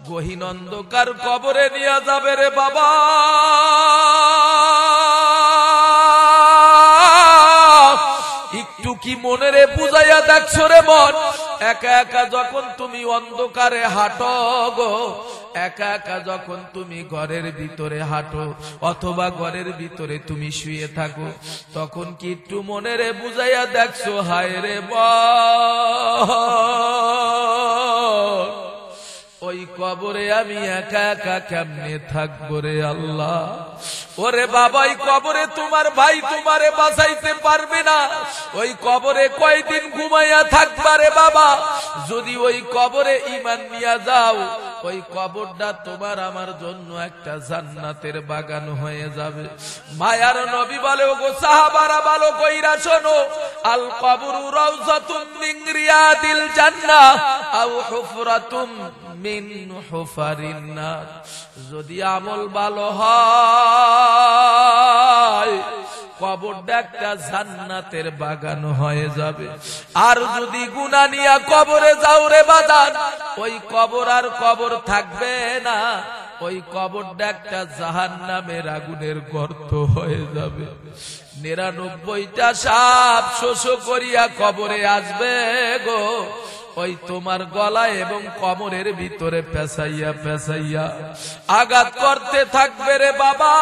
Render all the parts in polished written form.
গহীন অন্ধকার কবরে নিয়ে যাবে রে বাবা। একটু কি মনে রে বুঝাইয়া দেখছো রে মন? একা একা যখন তুমি অন্ধকারে হাঁটো গো, একা একা যখন তুমি ঘরের ভিতরে হাঁটো অথবা ঘরের ভিতরে তুমি শুয়ে থাকো, তখন কি একটু মনে রে বুঝাইয়া দেখছো হায় রে ওই কবরে আমি একা একা কেমনে থাকবো রে আল্লাহ। ওরে বাবা, ওই কবরে তোমার ভাই তোমারে বাঁচাইতে পারবে না। ওই কবরে কয়দিন ঘুমাইয়া থাকবা রে বাবা? যদি ওই কবরে ঈমান নিয়া যাও, ওই কবরটা তোমার আমার জন্য একটা জান্নাতের বাগান হয়ে যাবে। মায়ার নবী বলে, ওগো সাহাবারা ভালো কইরা শোনো, আল কবরু রাউযাতুম মিন রিয়াদিল জান্নাহ আও হুফরাতুম মিন হুফারিন নার। যদি আমল ভালো হয়, কবরটা একটা জান্নাতের বাগান হয়ে যাবে। আর যদি গুনাহ নিয়া কবরে যাও রে বাজান, ওই কবর আর কবর থাকবে না, ওই কবরটা একটা জাহান্নামের আগুনের গর্ত হয়ে যাবে। 99টা সাপ শোষ করিয়া কবরে আসবে গো, ওই তোমার গলা এবং কোমরের ভিতরে পেঁচাইয়া পেঁচাইয়া আঘাত করতে থাকবে রে বাবা।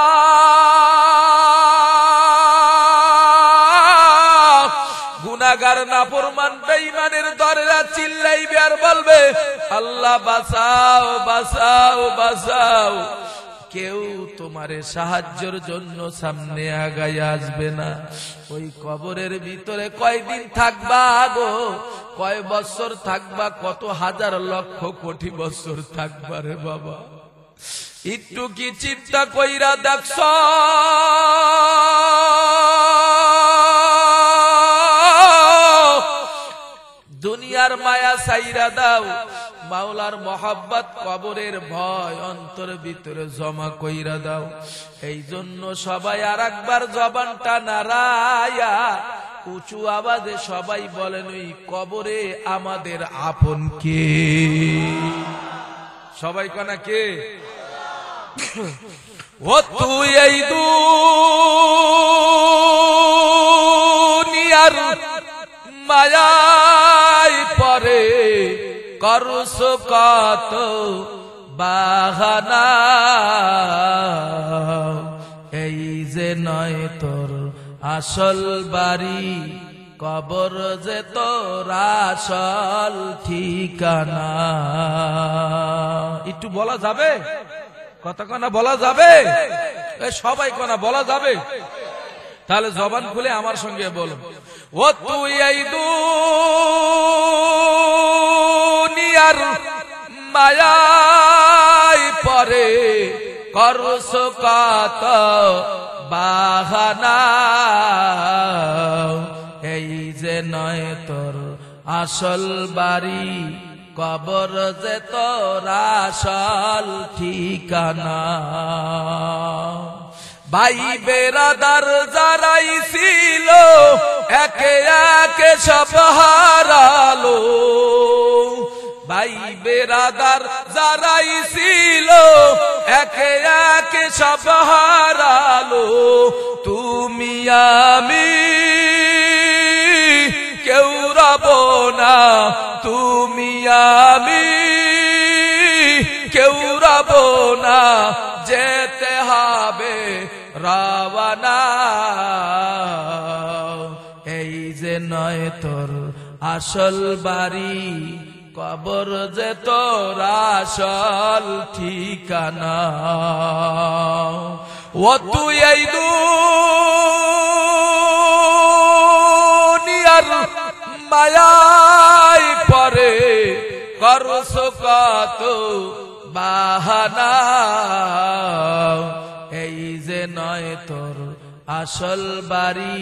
গুনাহগার নাফরমান বেঈমানের দরেরা চিল্লাইবে আর বলবে, আল্লাহ বাঁচাও বাঁচাও বাঁচাও। কেউ তোমারে সাহায্যের জন্য সামনে আগায় আসবে না। ওই কবরের ভিতরে কয়দিন থাকবা গো, কয় বছর থাকবা, কত হাজার লক্ষ কোটি বছর থাকবা রে বাবা? একটু কি চিন্তা কইরা দেখছ? দুনিয়ার মায়া ছাইরা দাও, মাওলার মোহাব্বত কবরের ভয় অন্তর ভিতরে জমা কইরা দাও। এই জন্য সবাই আর একবার জবানটা নাড়ায়া উঁচু আওয়াজে সবাই বলেন, ওই কবরে আমাদের আপন কে? সবাই কনা কে? ও তুই এই দুনিয়ার মায়ায় পরে করস কত বাহানা, এই যে নয় তোর আসল বাড়ি, কবর যে তোর আসল ঠিকানা। একটু বলা যাবে? কথা কনা বলা যাবে? সবাই কনা বলা যাবে? তাহলে জবান খুলে আমার সঙ্গে বলো, ও তুই এই দুনিয়ার মায়ায় পরে করস কত বাহানা, এই যে নয় তোর আসল বাড়ি, কবর যে তোর আসল ঠিকানা। ভাই বেরাদার যারাই ছিল একে একে সব হারালো, ভাই বেরাদার যারাই ছিল একে একে সব হারালো। তুমি আমি কেউ রব না, তুমি আমি কেউ রব না, যেতে হবে রাওয়ানা। এই যে নয় তোর আসল বাড়ি, কবর যে তোর আসল ঠিকানা। ও তুই এই দুনিয়ার মায়ায় পরে করস কত বাহানা, এই যে নয় তোর আসল বাড়ি,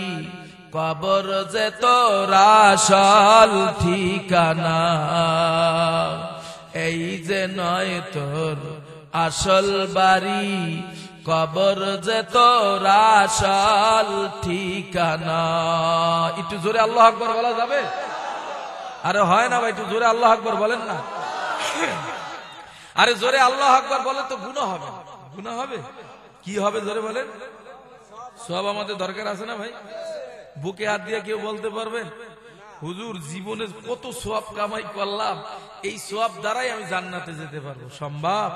কবর যে তোর আসল ঠিকানা। এই যে নয় তোর আসল বাড়ি, কবর যে তোর আসল ঠিকানা। একটু জোরে আল্লাহু আকবার বলা যাবে? আরে হয় না ভাই, একটু জোরে আল্লাহু আকবার বলেন না। আরে জোরে আল্লাহু আকবার বলে তো গুনাহ হবে। গুনাহ হবে কি হবে জোরে বলেন? সব আমাদের দরকার আছে না ভাই? বুকে হাত দিয়ে কেউ বলতে পারবেন হুজুর জীবনে কত সওয়াব কামাই করলাম, এই সওয়াব দ্বারাই আমি জান্নাতে যেতে পারবো? সম্ভব?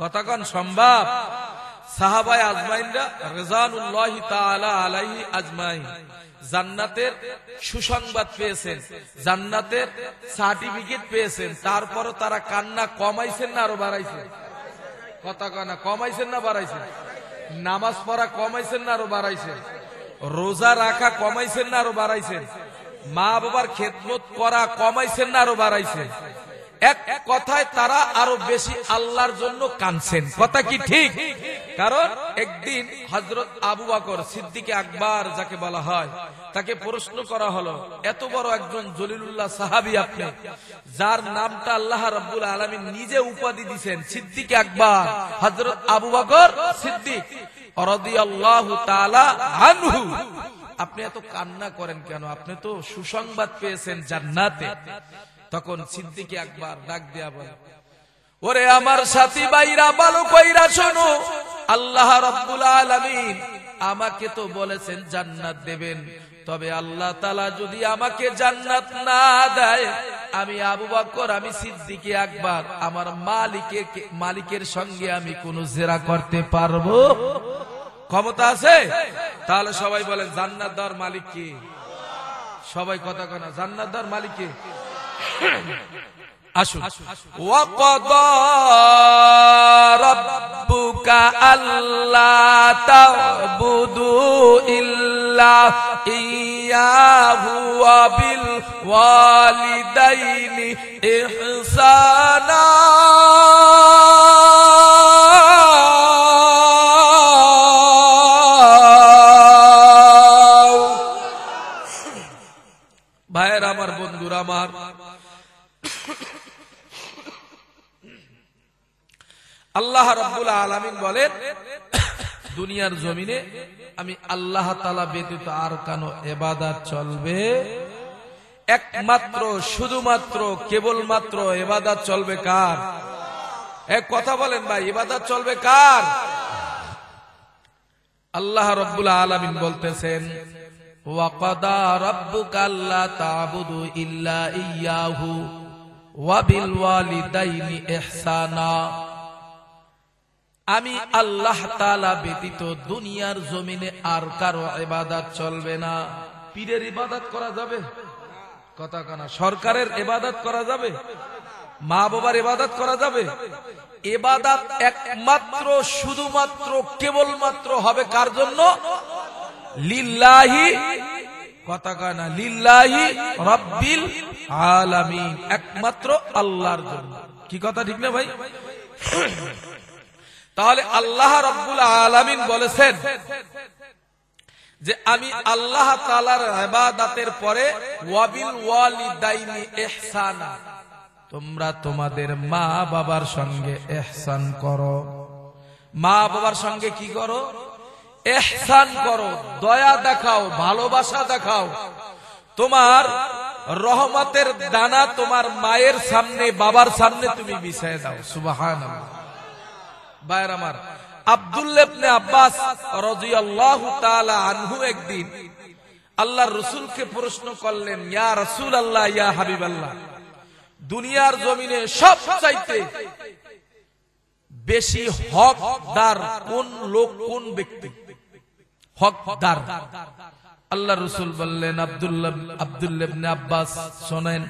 কথা কন সম্ভব? সাহাবায়ে আজমাইনরা রিজওয়ানুল্লাহি তাআলা আলাইহি আজমাইন জান্নাতের সুসংবাদ পেয়েছেন, জান্নাতের সার্টিফিকেট পেয়েছেন, তারপরও তারা কান্না কমাইছেন না আরো বাড়াইছেন? কথা কনা কমাইছেন না বাড়াইছেন? নামাজ পড়া কমাইছেন না আরো বাড়াইছেন? রোজা রাখা কমাইছেন না আরো বাড়াইছেন? মা বাবার খেদমত করা কমাইছেন না আরো বাড়াইছেন? এক কথায় তারা আরো বেশি আল্লাহর জন্য কাঁদছেন। কথা কি ঠিক? কারণ একদিন হযরত আবু বকর সিদ্দিক আকবর যাকে বলা হয়, তাকে প্রশ্ন করা হলো, এত বড় একজন জলিলুল্লাহ সাহাবী আপনি, যার নামটা আল্লাহ রাব্বুল আলামিন নিজে উপাধি দিবেন সিদ্দিক আকবর, হযরত আবু বকর সিদ্দিক রাদিয়াল্লাহু তাআলা আনহু, আপনি এত কান্না করেন কেন? আপনি তো সুসংবাদ পেয়েছেন জান্নাতে। তখন সিদ্দিক আকবর ডাক দেয়া বলে, ওরে আমার সাথী ভাইরা ভালো কইরা শোনো, আল্লাহ রাব্বুল আলামিন আমাকে তো বলেছেন জান্নাত দেবেন, তবে আল্লাহ তাআলা যদি আমাকে জান্নাত না দেয়, আমি আবু বকর, আমি সিদ্দিক আকবর আমার মালিকের সঙ্গে আমি কোন জেরা করতে পারবো? ক্ষমতা আছে? তাহলে সবাই বলেন জান্নাত দেওয়ার মালিক কে? সবাই কথা কনা জান্নাত দেওয়ার মালিক কে? আসুন। ওয়াকাদা রাব্বুকা আল্লা তা'বুদু ইল্লা ইয়্যাহু ওয়া বিল ওয়ালিদাইনি ইহসানা। ভাইয়ের আমার, বন্ধুরা আমার, আল্লাহ রাব্বুল আলামিন বলেন দুনিয়ার জমিনে আমি আল্লাহ তাআলা ব্যতীত আর কোনো ইবাদত চলবে? একমাত্র শুধুমাত্র কেবলমাত্র ইবাদত চলবে কার? এক কথা বলেন ভাই, ইবাদত চলবে কার? আল্লাহ রাব্বুল আলামিন বলতেছেন ওয়াকাদা রাব্বুকা আল্লা তা'বুদু ইল্লা ইয়্যাহু ওয়া বিল ওয়ালিদাইনি ইহসানা। আমি আল্লাহ তাআলা ব্যতীত দুনিয়ার জমিনে আর কারো ইবাদত চলবে না। পীরের ইবাদত করা যাবে? কথা কানা। সরকারের ইবাদত করা যাবে? মা বাবার ইবাদত করা যাবে? ইবাদত একমাত্র শুধুমাত্র কেবলমাত্র হবে কার জন্য? লিল্লাহি, কথা কানা, লিল্লাহি রাব্বিল আলামিন, একমাত্র আল্লাহর জন্য। কি কথা ঠিক না ভাই? তাহলে আল্লাহ রাব্বুল আলামিন বলেছেন যে আমি আল্লাহ তাআলার ইবাদতের পরে ওয়াবিল ওয়ালিদাইনি ইহসানা, তোমরা তোমাদের মা বাবার সঙ্গে ইহসান করো। মা বাবার সঙ্গে কি করো? ইহসান করো, দয়া দেখাও, ভালোবাসা দেখাও। তোমার রহমতের দানা তোমার মায়ের সামনে, বাবার সামনে তুমি বিছায় দাও। সুবহানাল্লাহ। ভাইরা আমার, আব্দুল্লাহ ইবনে আব্বাস রাদিয়াল্লাহু তাআলা আনহু একদিন আল্লাহর রাসূলকে প্রশ্ন করলেন, ইয়া রাসূলুল্লাহ, ইয়া হাবিবাল্লাহ, দুনিয়ার জমিনে সবচাইতে বেশি হকদার কোন লোক, কোন ব্যক্তি হকদার? আল্লাহর রাসূল বললেন, আব্দুল্লাহ ইবনে আব্বাস, শোনেন,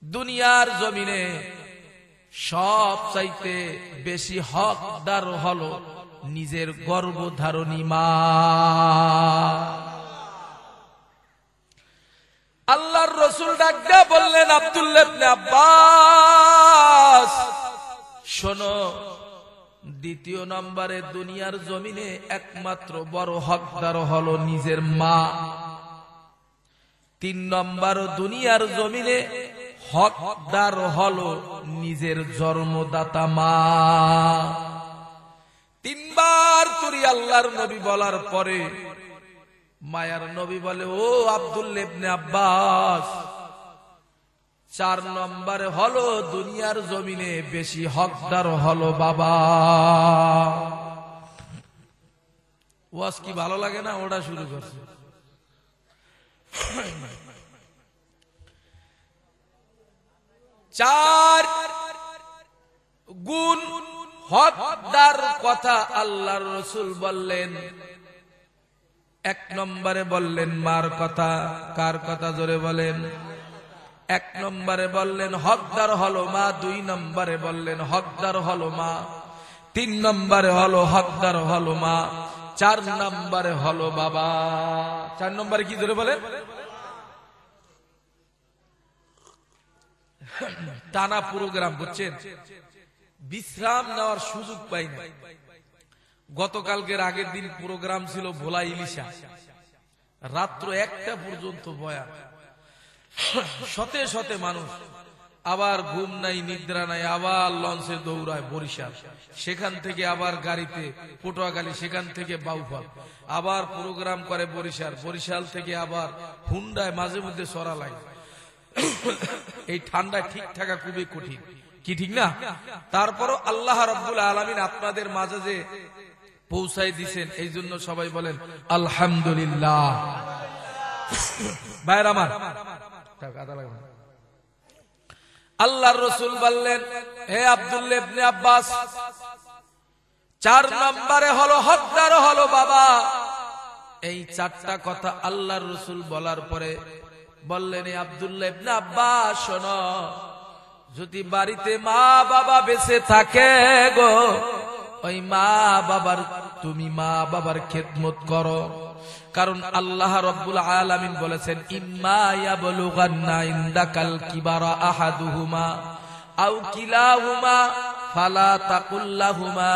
দুনিয়ার জমিনে সবচাইতে বেশি হকদার হলো নিজের গর্ভধারণী মা। আল্লাহর রাসূল ডাক দিয়ে বললেন, আব্দুল্লাহ ইবনে আব্বাস, শোনো, দ্বিতীয় নম্বরে দুনিয়ার জমিনে একমাত্র বড় হকদার হলো নিজের মা। 3 নম্বর দুনিয়ার জমিনে হকদার হলো নিজের জন্মদাতা মা। 3 বার তুই আল্লাহর নবী বলার পরে মায়ার নবী বলে, ও আব্দুল্লাহ ইবনে আব্বাস, 4 নম্বরে হলো দুনিয়ার জমিনে বেশি হকদার হলো বাবা। ওয়াজ কি ভালো লাগে না? ওটা শুরু করছে। 4 গুণ হকদার কথা আল্লাহর রাসূল বললেন। 1 নম্বরে বললেন মার কথা। কার কথা? জোরে বলেন। 1 নম্বরে বললেন হকদার হলো মা, 2 নম্বরে বললেন হকদার হলো মা, 3 নম্বরে হলো হকদার হলো মা, 4 নম্বরে হলো বাবা। 4 নম্বরে কি? জোরে বলেন। টানা প্রোগ্রাম, বুঝছেন? বিশ্রাম নেওয়ার সুযোগ পাই না। গতকালকের আগের দিন প্রোগ্রাম ছিল ভোলা ইলিশা, রাত্র 1টা পর্যন্ত বয়ান, শতে শতে মানুষ, আবার ঘুম নাই নিদ্রা নাই, আবার লঞ্চে দৌড়ায় বরিশাল, সেখান থেকে আবার গাড়িতে পটুয়াখালী, সেখান থেকে বাউফল, আবার প্রোগ্রাম করে বরিশাল, বরিশাল থেকে আবার হুন্ডায় মাঝে মধ্যে সরা লাগে। এই ঠান্ডায় ঠিক থাকা খুবই কঠিন, কি ঠিক না? তারপরও আল্লাহ রাব্বুল আলামিন আপনাদের মাঝে যে পৌঁছাই দিয়েছেন, এই জন্য সবাই বলেন আলহামদুলিল্লাহ। ভাইরা আমার, আল্লাহর রাসূল বললেন, হে আব্দুল্লাহ ইবনে আব্বাস, 4 নম্বরে হলো হকদার হলো বাবা। এই 4টা কথা আল্লাহর রাসূল বলার পরে বললেন, হে আব্দুল্লাহ ইবনে আব্বাস শোনো, যদি বাড়িতে মা বাবা বেঁচে থাকে গো, ওই মা বাবার খেদমত করো। কারণ আল্লাহ রাব্বুল আলামিন বলেছেন, ইম্মা ইয়াবলুগান্না ইনদাকাল কিবারা আহাদুহুমা আও কিলাহুমা ফালা তাকুল লাহুমা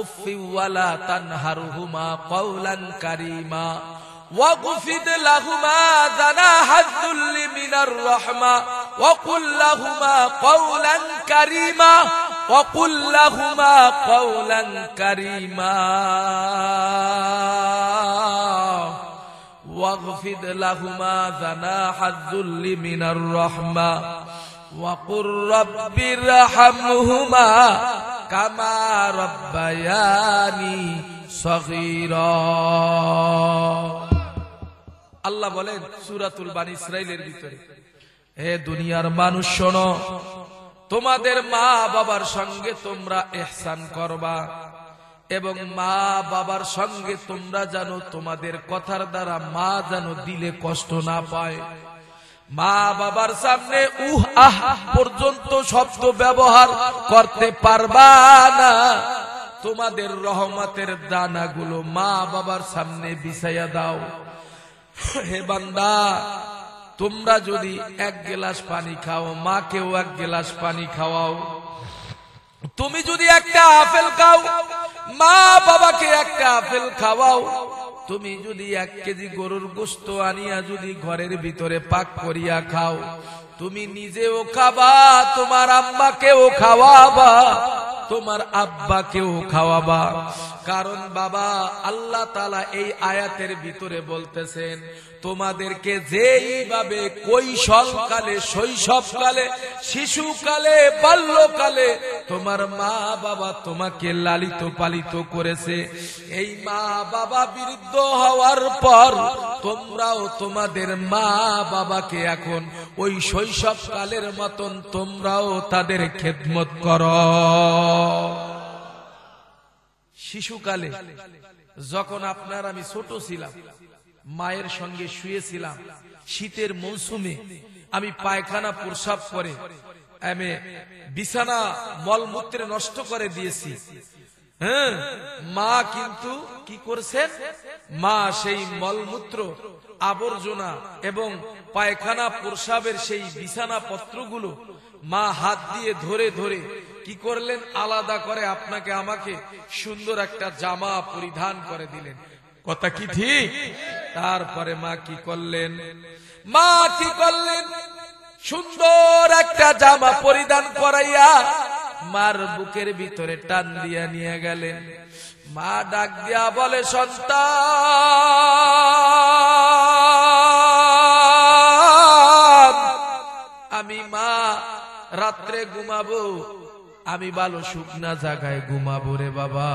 উফফি ওয়ালা তানহারহুমা কওলান কারীমা ওয়াগফিদ লাহুমা জানাহাদ যুল্লি মিনার রাহমা ওয়াকুল লাহুমা কওলান কারীমা وقل لهما قولا كريما واغفر لهما جناح الذل من الرحمة وقل رب ارحمهما كما ربياني صغيرا। আল্লাহ বলেন সূরাতুল বানী ইসরাঈলের ভিতরে, হে দুনিয়ার মানুষ শোনো, তোমাদের মা বাবার সঙ্গে তোমরা ইহসান করবা, এবং মা বাবার সঙ্গে তোমরা জানো তোমাদের কথার দ্বারা মা যেন দিলে কষ্ট না পায়। মা বাবার সামনে উহ আহ পর্যন্ত শব্দ ব্যবহার করতে পারবা না। তোমাদের রহমতের দানাগুলো মা বাবার সামনে বিছাইয়া দাও। হে বান্দা, তোমরা যদি 1 গ্লাস পানি খাও, মাকেও 1 গ্লাস পানি খাওয়াও। তুমি যদি একটা আপেল খাও, মা বাবাকে একটা আপেল খাওয়াও। তুমি যদি 1 কেজি গরুর গোশত আনিয়া যদি ঘরের ভিতরে পাক করিয়া খাও, তুমি নিজেও খাবা, তোমার আম্মাকেও খাওয়াবা, তোমার আব্বাকেও খাওয়াবা। কারণ বাবা, আল্লাহ তাআলা এই আয়াতের ভিতরে বলতেছেন, তোমাদেরকে যেইভাবে কৈশোরকালে, শৈশবকালে, শিশুকালে, বাল্যকালে তোমার মা বাবা তোমাকে লালিত পালিত করেছে, এই মা বাবা বৃদ্ধ হওয়ার পর তোমরাও তোমাদের মা বাবাকে এখন ওই শৈশবকালের মতন তোমরাও তাদের খেদমত করো। শিশুকালে যখন আপনার আমি ছোট ছিলাম, মায়ের সঙ্গে শুয়েছিলাম, শীতের মৌসুমে আমি পায়খানা প্রস্রাব করে আমি বিছানা মলমূত্রে নষ্ট করে দিয়েছি। হ্যাঁ, মা কিন্তু কি করছেন, মা সেই মলমূত্র আবর্জনা এবং পায়খানা প্রস্রাবের সেই বিছানা পত্রগুলো মা হাত দিয়ে ধরে ধরে কি করলেন, আলাদা করে আপনাকে আমাকে সুন্দর একটা জামা পরিধান করে দিলেন। কথা কি ঠিক? তারপরে মা কি করলেন, সুন্দর একটা জামা পরিধান করাইয়া মার বুকের ভিতরে টান দিয়া নিয়ে গেলেন। মা ডাক দিয়া বলে, সন্তান, আমি মা রাত্রে ঘুমাবো, আমি ভালো শুকনা জায়গায় ঘুমাবো রে বাবা,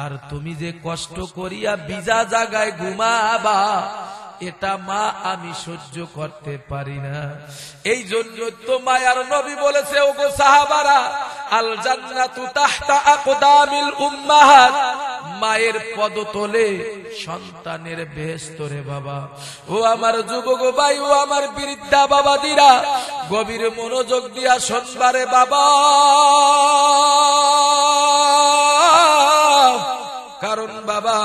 আর তুমি যে কষ্ট করিয়া ভিজা জায়গায় ঘুমাবা এটা মা আমি সহ্য করতে পারি না। এই জন্য তো মায়ার নবী বলেছে, ওগো সাহাবারা, আল জান্নাতু তাহতা আকদামিল উম্মাহাত, মায়ের পদতলে সন্তানের বেহেশত রে বাবা। ও আমার যুবক ভাই, ও আমার বৃদ্ধা বাবাদিরা, গভীর মনোযোগ দিয়া শুনবারে বাবা। কারণ বাবা,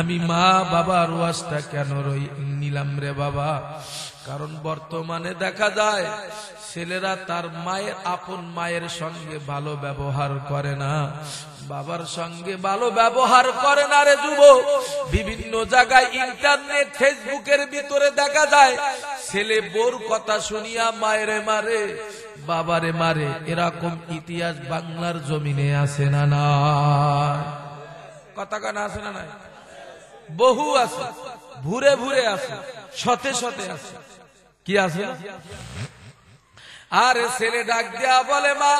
আমি মা বাবার ওয়াজটা কেন নিলাম রে বাবা? কারণ বর্তমানে দেখা যায় ছেলেরা তার মায়ের আপন মায়ের সঙ্গে ভালো ব্যবহার করে না, বাবার সঙ্গে ভালো ব্যবহার করে না রে যুবক। বিভিন্ন জায়গায় ইন্টারনেট ফেসবুকের ভিতরে দেখা যায় ছেলে বোর কথা শুনিয়া মায়ের মারে, বাবারে মারে। এরকম ইতিহাস বাংলার জমিনে আছে না? না কথা কানা আছে না? নাই, বহু আছে, ভুরে ভুরে আছে, শতে শতে আছে। কি আছে? আরে ছেলে ডাক দেয়া বলে, মা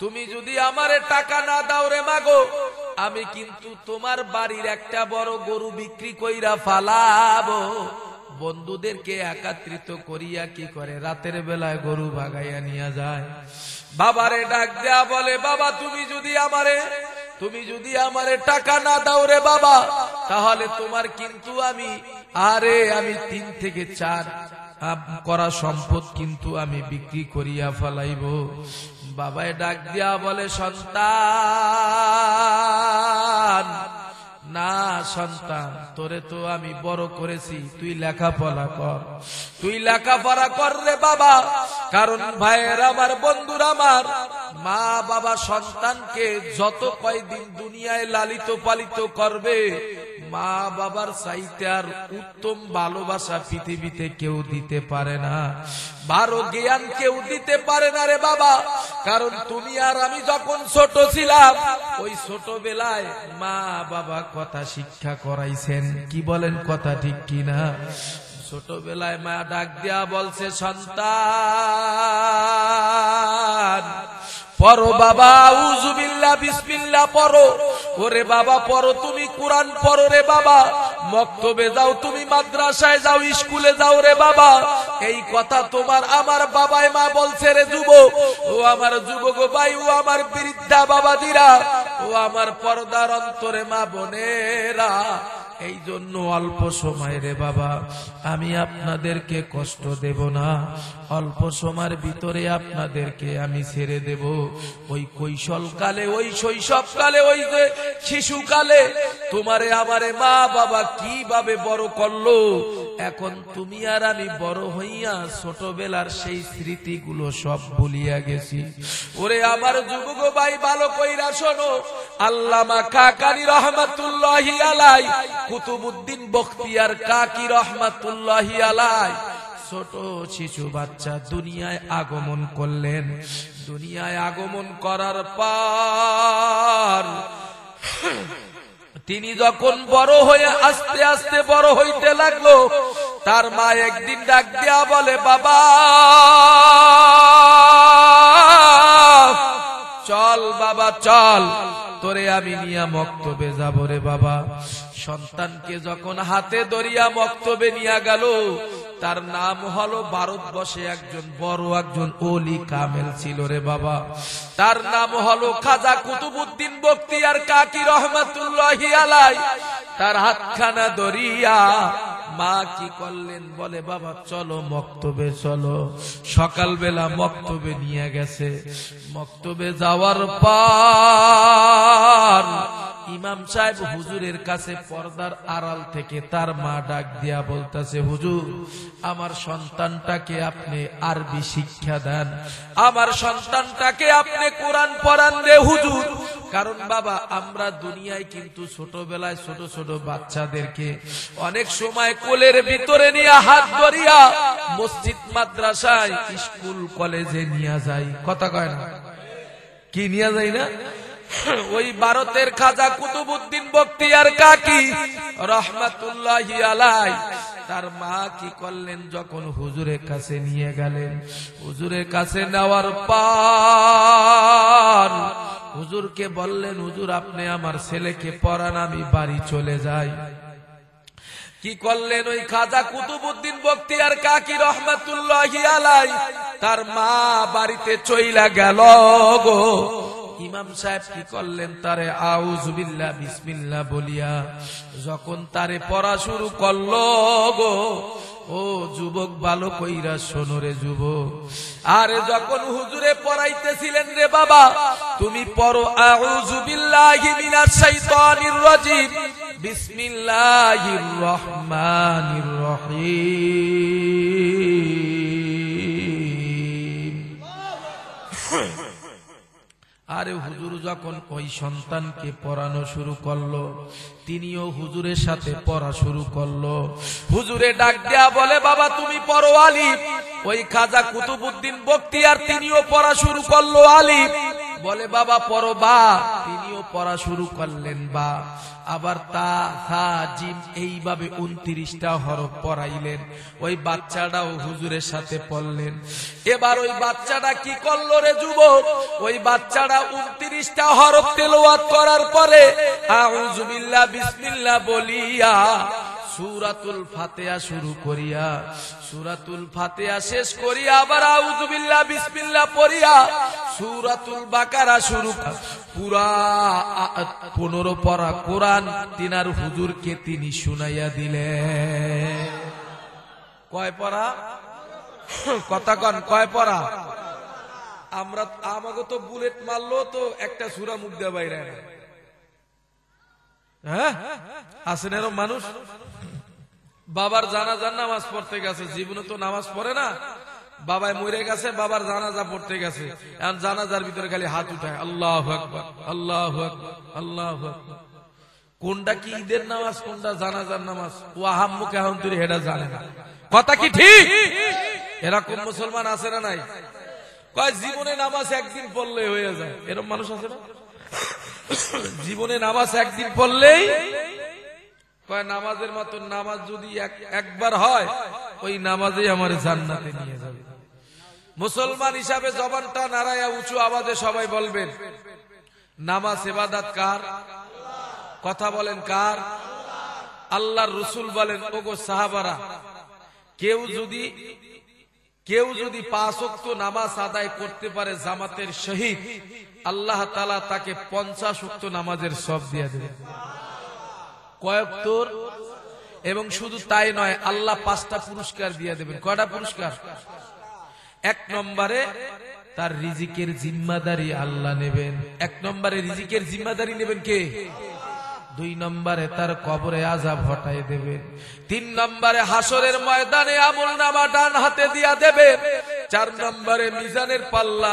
তুমি যদি আমারে টাকা না দাও রে মাগো, আমি কিন্তু তোমার বাড়ির একটা বড় গরু বিক্রি কইরা ফালাবো। বন্ধুদেরকে একত্রিত করিয়া কি করে, রাতের বেলায় গরু ভাগাইয়া নিয়ে যায়। বাবারে ডাক দেয়া বলে, বাবা তুমি যদি আমারে টাকা না দাও রে বাবা, তাহলে তোমার কিন্তু আমি 3 থেকে 4 করা সম্পদ কিন্তু আমি বিক্রি করিয়া ফেলাইব। বাবায় ডাক দিয়া বলে, সন্তান না সন্তান, তোরে তো আমি বড় করেছি, তুই লেখাপড়া কর রে বাবা। কারণ ভাইয়ের আমার, বন্ধুর আমার, মা বাবা সন্তানকে যত কয়দিন দুনিয়ায় লালিত পালিত করবে, মা বাবার চাইতে আর উত্তম ভালোবাসা পৃথিবীতে কেউ দিতে পারে না, ভালো জ্ঞান কেউ দিতে পারে না রে বাবা। কারণ তুমি আর আমি যখন ছোট ছিলাম, ওই ছোটবেলায় মা বাবা কথা শিক্ষা করাইছেন। কি বলেন, কথা ঠিক কিনা? ছোটবেলায় মা ডাক দিয়া বলছে, সন্তান পড়ো বাবা, আউযু বিল্লাহ বিসমিল্লাহ পড়ো। ওরে বাবা পড়ো, তুমি কোরআন পড়ো রে বাবা, মক্তবে যাও, তুমি মাদ্রাসায় যাও, স্কুলে যাও রে বাবা। এই কথা তোমার আমার বাবাই মা বলছে রে যুবক। ও আমার যুবক ভাই, ও আমার বৃদ্ধা বাবাদিরা, ও আমার পর্দার অন্তরে মা বোনেরা, এই জন্য অল্প সময় রে বাবা আমি আপনাদেরকে কষ্ট দেব না, অল্প সময়ের ভিতরে আপনাদেরকে আমি ছেড়ে দেব। ওই কৈশোরকালে, ওই শৈশবকালে, ওই যে শিশুকালে তোমারে আমারে মা বাবা কিভাবে বড় করলো, এখন তুমি আর আমি বড় হইয়া ছোটবেলার সেই স্মৃতিগুলো সব ভুলিয়া গেছি। ওরে আমার যুবক ভাই, ভালো কইরা শোনো, আল্লামা কাকানি রহমাতুল্লাহি আলাই, কুতুবউদ্দিন বখতিয়ার কাকি রহমাতুল্লাহি আলাই, ছোট শিশু বাচ্চা দুনিয়ায় আগমন করলেন। দুনিয়ায় আগমন করার পর তিনি যখন বড় হয়ে আস্তে আস্তে বড় হইতে লাগলো, তার মা একদিন ডাক দিয়া বলে, বাবা চল বাবা চল, তোরে আমি নিয়া মক্তবে যাব রে বাবা। সন্তানকে যখন হাতে ধরিয়া মক্তবে নিয়ে গেল, তার নাম হলো, ভারতবর্ষে একজন বড় একজন ওলি কামেল ছিল রে বাবা, তার নাম হলো খাজা কুতুবউদ্দিন বখতিয়ার কাকি রহমাতুল্লাহি আলাই। তার হাতখানা ধরিয়া মা কি করলেন, বলে বাবা চলো মক্তবে চলো। সকালবেলা মক্তবে নিয়ে গেছে। মক্তবে যাওয়ার পর ইমাম সাহেব হুজুরের কাছে পর্দার আড়াল থেকে তার মা ডাক দিয়া বলতেছে, হুজুর আমার সন্তানটাকে আপনি আরবি শিক্ষা দেন, আমার সন্তানটাকে আপনি কোরআন পড়ান রে হুজুর। কারণ বাবা আমরা দুনিয়ায় কিন্তু ছোটবেলায় ছোট ছোট বাচ্চাদেরকে অনেক সময় কোলের ভিতরে নিয়ে হাত ধরিয়া মসজিদ মাদ্রাসায় স্কুল কলেজে নিয়ে যাই, কথা কয় না, কি নিয়ে যাই না? ওই ভারতের খাজা কুতুবউদ্দিন বখতিয়ার কাকি রহমাতুল্লাহি আলাইহি তার মা কি করলেন, যখন হুজুরের কাছে নিয়ে গেলেন, হুজুরের কাছে নেওয়ার পর হুজুরকে বললেন, হুজুর আপনি আমার ছেলেকে পড়ান, আমি বাড়ি চলে যাই। কি করলেন, ওই খাজা কুতুবউদ্দিন বখতিয়ার কাকি রহমাতুল্লাহি আলাইহি তার মা বাড়িতে চইলা গেল গো। ইমাম সাহেব কি করলেন, তারে আউযু বিল্লাহ বিসমিল্লাহ বলিয়া যখন তারে পড়া শুরু করলো গো, ও যুবক ভালো কইরা শোনো রে যুবক, আরে যখন হুজুরে পড়াইতেছিলেন, রে বাবা তুমি পড়ো আউযু বিল্লাহি মিনাশ শাইতানির রাজিম বিসমিল্লাহির রহমানির রহিম। আরে হুজুর যখন ওই সন্তানকে পড়ানো শুরু করলো, তিনিও হুজুরের সাথে পড়া শুরু করলো। হুজুরে ডাক দেয়া বলে, বাবা তুমি পড়ো আলিফ। ওই খাজা কুতুবউদ্দিন বখতিয়ার তিনিও পড়া শুরু করলো আলিফ। বলে বাবা পড়ো বা, তিনিও পড়া শুরু করলেন বা। আবার তা থা জিম এইভাবে 29টা হরফ পড়াইলেন। ওই বাচ্চাটাও হুজুরের সাথে পড়লেন। এবার ওই বাচ্চাটা কি করলো রে যুবক, ওই বাচ্চাটা 29টা হরফ তেলাওয়াত করার পরে আউযু বিল্লাহ বিসমিল্লাহ বলিয়া সূরাতুল ফাতিহা শুরু করিয়া, সূরাতুল ফাতিহা শেষ করিয়া আবার আউযু বিল্লাহ বিসমিল্লাহ পড়িয়া সূরাতুল বাকারা শুরু, পুরা 15 পারা কোরআন তিনার হুজুরকে তিনি শুনাইয়া দিলেন। কয় পারা? কথা কন, কয় পারা? আমরা আমাকে তো বুলেট মারলো তো একটা সূরা মুখ দিয়ে বাইরে, হ্যাঁ আছেন এরকম মানুষ। বাবার জানাজার নামাজ পড়তে গেছে, জীবনে তো নামাজ পড়ে না, বাবায় মরে গেছে, বাবার জানাজা পড়তে গেছে, এখন জানাজার ভিতরে খালি হাত উঠায় আল্লাহু আকবার আল্লাহু আকবার আল্লাহু আকবার। কোনটা কি ঈদের নামাজ, কোনটা জানাজার নামাজ ও আহাম্মুকে এখন তুই হেডা জানে না। কথা কি ঠিক? এরকম মুসলমান আছে না নাই? কয় জীবনে নামাজ একদিন পড়লে হয়ে যায়, এরকম মানুষ আছে না? জীবনে নামাজ একদিন পড়লেই কয় নামাজের মতো নামাজ যদি একবার হয়, ওই নামাজেই আমার জান্নাতে নিয়ে যাবে। মুসলমান হিসাবে জবানটা নাড়ায়া উঁচু আওয়াজে সবাই বলবেন, নামাজ ইবাদত কার? কথা বলেন কার? আল্লাহর রাসূল বলেন, ওগো সাহাবারা, কেউ যদি 5 ওয়াক্ত নামাজ আদায় করতে পারে জামাতের শহীদ, আল্লাহ তাআলা তাকে 50 ওয়াক্ত নামাজের সওয়াব দিয়ে দেবেন। কয়েকটোর, এবং শুধু তাই নয়, আল্লাহ 5টা পুরস্কার দিয়ে দেবেন। কয়টা পুরস্কার? 1 নম্বরে তার রিজিকের জিম্মাদারি আল্লাহ নেবেন। 1 নম্বরে রিজিকের জিম্মাদারি নেবেন কে? 2 নম্বরে তার কবরে আযাব হটায় দেবেন। 3 নম্বরে হাসরের ময়দানে আমলনামা ডান হাতে দিয়া দেবেন। 4 নম্বরে মিজানের পাল্লা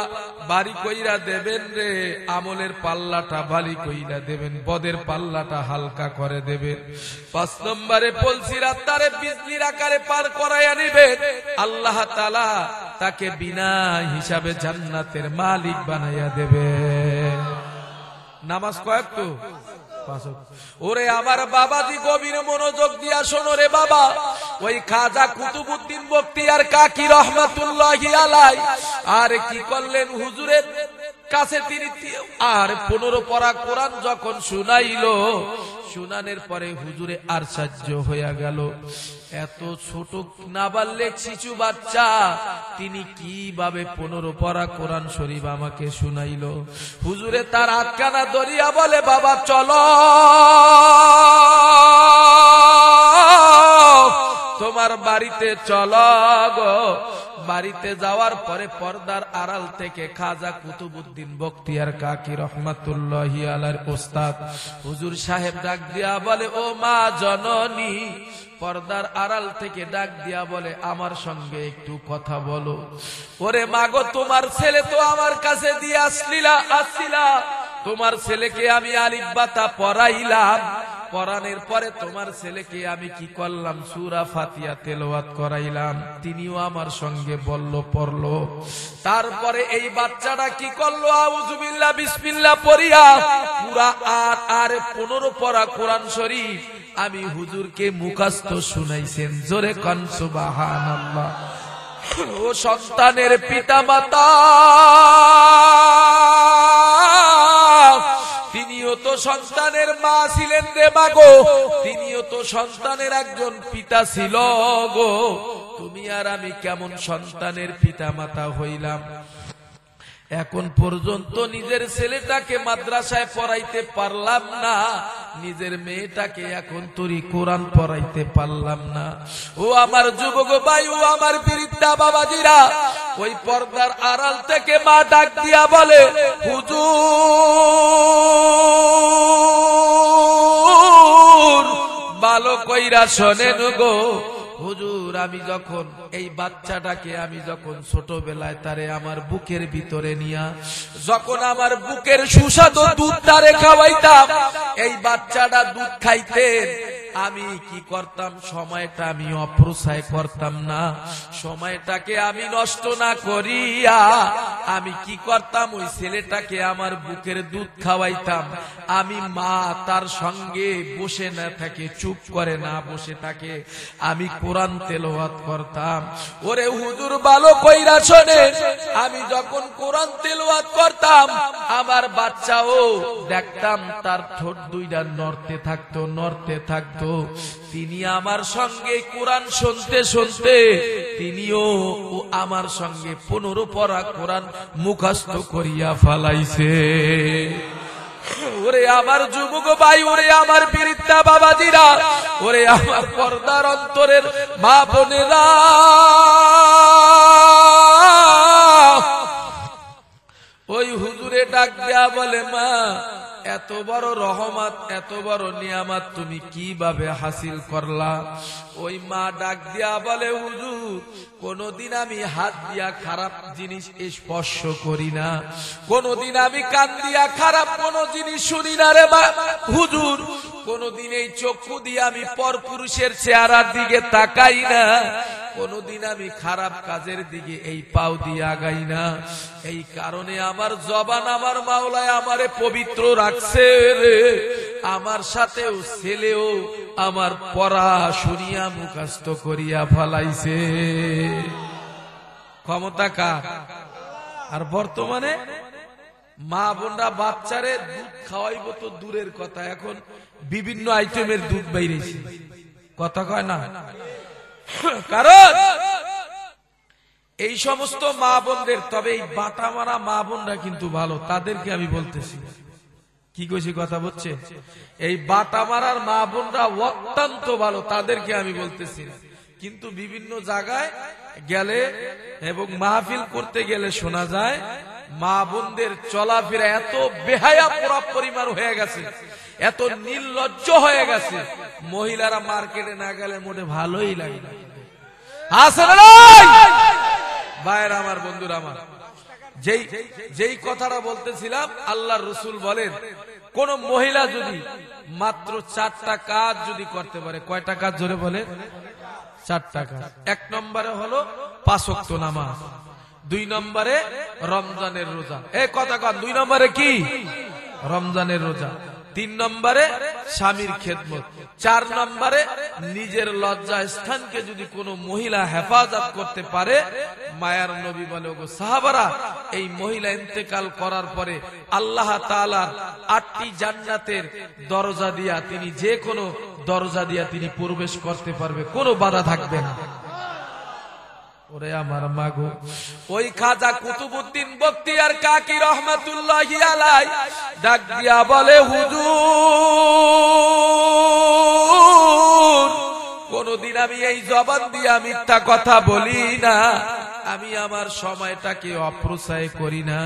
ভারী কইরা দেবেন রে, আমলের পাল্লাটা ভারী কইরা দেবেন, বদের পাল্লাটা হালকা করে দেবেন। 5 নম্বরে পলসিরাত তারে বিজলির আকারে পার করাইয়া নেবেন। আল্লাহ তাআলা তাকে বিনা হিসাবে জান্নাতের মালিক বানাইয়া দেবেন। নামাজ কয়েকটো? 5 ওয়াক্ত। ওরে আমার বাবাজি, গভীর মনোযোগ দিয়া শোনো রে বাবা। ওই খাজা কুতুবউদ্দিন বখতিয়ার কাকি রহমাতুল্লাহি আলাইহি আর কি করলেন, হুজুরের কাছে তিনি আর 15 পারা কোরআন যখন শুনাইলো, শুনানোর পরে হুজুরে আশ্চর্য হইয়া গেল। এত ছোট নাবালেক শিশু বাচ্চা, তিনি কিভাবে 15 পারা কোরআন শরীফ আমাকে শুনাইলো? হুজুরে তার হাতখানা ধরিয়া বলে, বাবা চলো, তোমার বাড়িতে চলো গো। বাড়িতে যাওয়ার পরে পর্দার আড়াল থেকে খাজা কুতুবউদ্দিন বখতিয়ার কাকি রহমাতুল্লাহি আলাইহির ওস্তাদ হুজুর সাহেব ডাক দিয়া বলে, ও মা জননী। পর্দার আড়াল থেকে ডাক দিয়া বলে, আমার সঙ্গে একটু কথা বলো। ওরে মাগো, তোমার ছেলে তো আমার কাছে দিয়ে আসছিলা, তোমার ছেলেকে আমি আলিফ বাতা পড়াইলাম, পড়ানোর পরে তোমার ছেলেকে আমি কি করলাম, সূরা ফাতিহা তেলাওয়াত করাইলাম, তিনিও আমার সঙ্গে বলল, পড়লো। তারপরে এই বাচ্চাটা কি করলো, আউযু বিল্লাহ বিসমিল্লাহ পড়িয়া পুরা 15 পড়া কোরআন শরীফ আমি হুজুরকে মুখস্থ শুনাইছেন। জোরে কোন সুবহানাল্লাহ। ও সন্তানের পিতা মাতা, তিনিও তো সন্তানের মা ছিলেন রে মাগো, তিনিও তো সন্তানের একজন পিতা ছিল গো। তুমি আর আমি কেমন সন্তানের পিতা মাতা হইলাম। এখন পর্যন্ত নিজের ছেলেটাকে মাদ্রাসায় পড়াইতে পারলাম না, নিজের মেয়েটাকে এখন তোরই কোরআন পড়াইতে পারলাম না। ও আমার যুবক ভাই, ও আমার বৃদ্ধা বাবাজিরা, ওই পর্দার আড়াল থেকে মা ডাক দিয়া বলে, হুজুর ভালো কইরা শোনেন গো হুজুর, আমি যখন এই বাচ্চাটাকে আমি যখন ছোটবেলায় তারে আমার বুকের ভিতরে নিয়া যখন আমার বুকের সুস্বাদু দুধ তারে খাওয়াইতাম, এই বাচ্চাটা দুধ খাইতেন, আমি কি করতাম, সময়টা আমি অপচয় করতাম না, সময়টাকে আমি নষ্ট না করিয়া আমি কি করতাম, ওই ছেলেটাকে আমার বুকের দুধ খাওয়াইতাম। আমি মা তার সঙ্গে বসে না থাকে, চুপ করে না বসে থাকে, আমি কোরআন তেলাওয়াত করতাম। ওরে হুজুর ভালো কইরা শোনে, আমি যখন কোরআন তেলাওয়াত করতাম, আমার বাচ্চাও দেখতাম তার ঠোঁট দুইটা নড়তে থাকতো, নড়তে থাকতো। তিনি আমার সঙ্গে কোরআন শুনতে শুনতে তিনিও আমার সঙ্গে 15 পড়া কোরআন মুখস্থ করিয়া ফেলাইছে। ওরে আমার যুবক ভাই, ওরে আমার বৃদ্ধা বাবাজিরা, ওরে আমার পর্দার অন্তরের মা বোনেরা, ওই হুজুরে ডাক দেয়া বলে, মা এত বড় রহমত, এত বড় নিয়ামত তুমি কিভাবে হাসিল করলা? ওই মা ডাক দিয়া বলে, হুজুর কোনদিন আমি হাত দিয়া খারাপ জিনিস স্পর্শ করি না, কোনদিন আমি কান দিয়া খারাপ কোন জিনিস শুনি না রে মা হুজুর, কোনদিন এই চক্ষু দিয়ে আমি পরপুরুষের চেহারার দিকে তাকাই না, কোনদিন আমি খারাপ কাজের দিকে এই পাও দিয়ে আগাই না। এই কারণে আমার জবান আমার মাওলায় আমারে পবিত্র রাখছে রে। আমার সাথেও ছেলেও আমার পড়া শুনিয়া মুখস্থ করিয়া ফলাইছে। ক্ষমতা কার? আর বর্তমানে মা বোনরা বাচ্চারে দুধ খাওয়াইব তো দূরের কথা, এখন বিভিন্ন আইটেমের দুধ বাইরেছে, কথা কয় না? কারণ এই সমস্ত মা বোনদের, তবে এই বাটা মারা মা বোনরা কিন্তু ভালো, তাদেরকে আমি বলতেছি, কি কইছি কথা বলছে, এই বাটা মারার মা বোনরা অত্যন্ত ভালো, তাদেরকে আমি বলতেছি। কিন্তু বিভিন্ন জায়গায় গেলে এবং মাহফিল করতে গেলে শোনা যায় মা বোনদের চলাফেরা এত বেহায়া পুরা পরিমাণ হয়ে গেছে, এত নির্লজ্জ হয়ে গেছে, মহিলারা মার্কেটে না গেলে মোটে ভালোই লাগে না। ভাইয়ের আমার, বন্ধুরা আমার, যেই কথাটা বলতেছিলাম, আল্লাহর রাসূল বলেন, কোন মহিলা যদি মাত্র 4টা কাজ যদি করতে পারে, কয়টা কাজ জোরে বলে? 4টা কাজ। 1 নম্বরে হলো 5 ওয়াক্ত নামাজ, 2 নম্বরে রমজানের রোজা, এই কথা কন, 2 নম্বরে কি? রমজানের রোজা, 3 নম্বরে স্বামীর খেদমত, 4 নম্বরে নিজের লজ্জা স্থানকে যদি কোনো মহিলা হেফাজত করতে পারে, মায়ার নবী বলে, ওগো সাহাবারা, এই মহিলা ইন্তেকাল করার পরে আল্লাহ তাআলার 8টি জান্নাতের দরজা দিয়া তিনি যে কোনো দরজা দিয়া তিনি প্রবেশ করতে পারবে, কোনো বাধা থাকবে না। ওরে আমার মাগো, ওই খাজা কুতুবউদ্দিন বখতিয়ার কাকি রহমাতুল্লাহি আলাইহি ডাক দিয়া বলে, হুজুর কোনদিন আমি এই জবান দিয়া মিথ্যা কথা বলি না, আমি আমার সময়টাকে অপচয় করি না।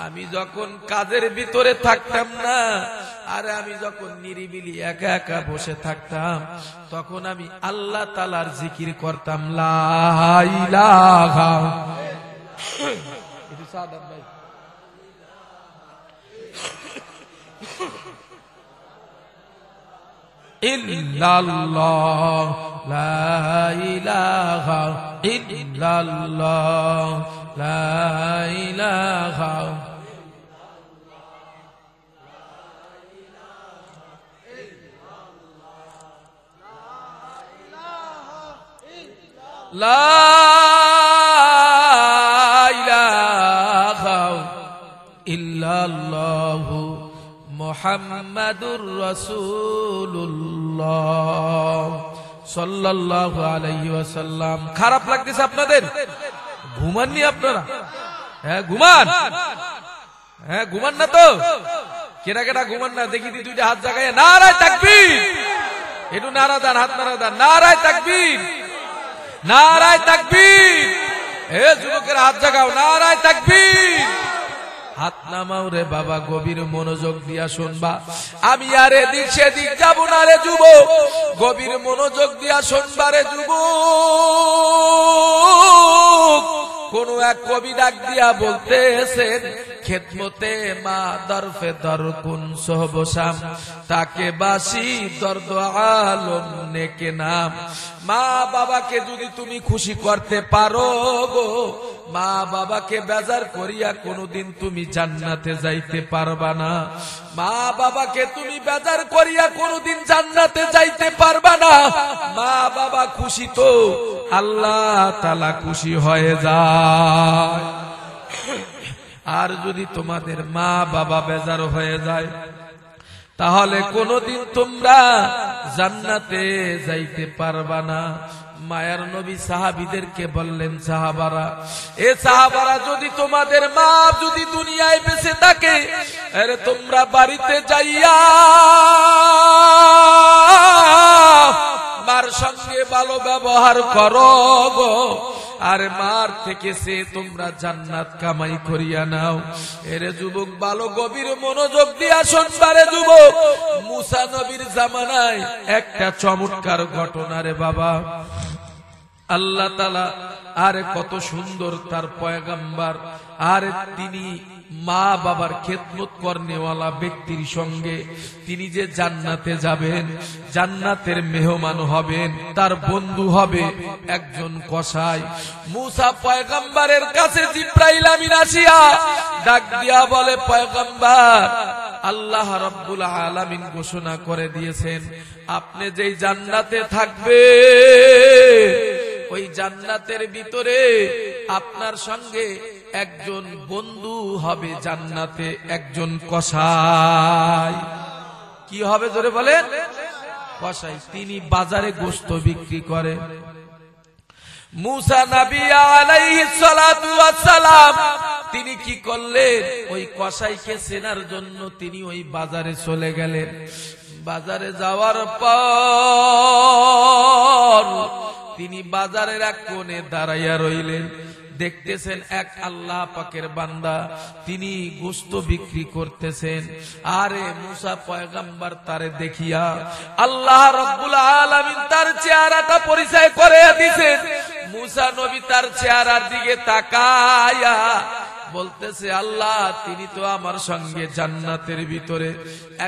আমি যখন কাজের ভিতরে থাকতাম না, আর আমি যখন নিরিবিলি একা একা বসে থাকতাম, তখন আমি আল্লাহ তাআলার জিকির করতাম, লা ইলাহা ইল্লাল্লাহ লা ইলাহা ইল্লাল্লাহ লা ইলাহা লা ইলাহা ইল্লাল্লাহু মুহাম্মাদুর রাসূলুল্লাহ সাল্লাল্লাহু আলাইহি ওয়াসাল্লাম। খারাপ লাগতেছে আপনাদের? ঘুমাননি আপনারা? হ্যাঁ ঘুমান, হ্যাঁ ঘুমান না তো? কেটা কেটা ঘুমান না দেখি দুইটা হাত জাগায় নারায়ে তাকবীর, একটু নারা দেন, হাত নারা দেন, নারায়ে তাকবীর, নারায়ে তাকবীর। এ যুবকের হাত জাগাও, নারায়ে তাকবীর। হাত নামাও রে বাবা, গভীর মনোযোগ দিয়া শুনবা। আমি আর এদিক সেদিক যাব না রে যুবক, গভীর মনোযোগ দিয়া শুনবা রে যুবক। কোন এক কবি ডাক দিয়া বলতেছেন, খেদমতে মা দরফে দর কুন সোহবসাম, তাকে বাসি দর্দ আলম নেকে নাম। মা বাবাকে যদি তুমি খুশি করতে পারো গো, মা বাবাকে বেজার করিয়া কোনদিন তুমি জান্নাতে যাইতে পারবা না। মা বাবাকে তুমি বেজার করিয়া কোনদিন জান্নাতে যাইতে পারবা না। মা বাবা খুশি তো আল্লাহ তাআলা খুশি হয়ে যায়। আর যদি তোমাদের মা বাবা বেজার হয়ে যায়, তাহলে কোনদিন তোমরা জান্নাতে যাইতে পারবা না। মায়ার নবী সাহাবীদেরকে বললেন, সাহাবারা, এ সাহাবারা, যদি তোমাদের মা যদি দুনিয়ায় বেঁচে থাকে, আরে তোমরা বাড়িতে যাইয়া মার সঙ্গে ভালো ব্যবহার করো গো। আর মার থেকে সে তোমরা জান্নাত কামাই করিয়া নাও। এরে যুবক, ভালো গভীর মনোযোগ দিয়া শুনবারে যুবক। মুসা নবীর জামানায় একটা চমৎকার ঘটনা রে বাবা। আল্লাহ তাআলা আরে কত সুন্দর তার পয়গম্বর, আর তিনি মা বাবার খেদমত করনেওয়ালা ব্যক্তির সঙ্গে তিনি যে জান্নাতে যাবেন, জান্নাতের মেহমান হবেন, তার বন্ধু হবে একজন কসাই। মুসা পয়গম্বরের কাছে জিব্রাইল আমিন আসিয়া ডাক দিয়া বলে, পয়গম্বর, আল্লাহ রাব্বুল আলামিন ঘোষণা করে দিয়েছেন, আপনি যেই জান্নাতে থাকবে, ওই জান্নাতের ভিতরে আপনার সঙ্গে একজন বন্ধু হবে, জান্নাতে একজন কসাই। কি হবে জোরে বলেন? কসাই। তিনি বাজারে গোশত বিক্রি করে। মুসা নবী আলাইহিস সালাতু ওয়াস সালাম তিনি কি করলেন? ওই কসাইকে চেনার জন্য তিনি ওই বাজারে চলে গেলেন। বাজারে যাওয়ার পর তিনি বাজারের এক কোণে দাঁড়াইয়া রইলেন। দেখতেছেন এক আল্লাহ পাকের বান্দা, তিনি গোশত বিক্রি করতেছেন। আরে মুসা পয়গম্বর তারে দেখিয়া আল্লাহ রাব্বুল আলামিন তার চেহারাটা পরিচয় করে দিয়েছেন। মুসা নবী তার চেহারার দিকে তাকায়া বলতেছে, আল্লাহ, তিনি তো আমার সঙ্গে জান্নাতের ভিতরে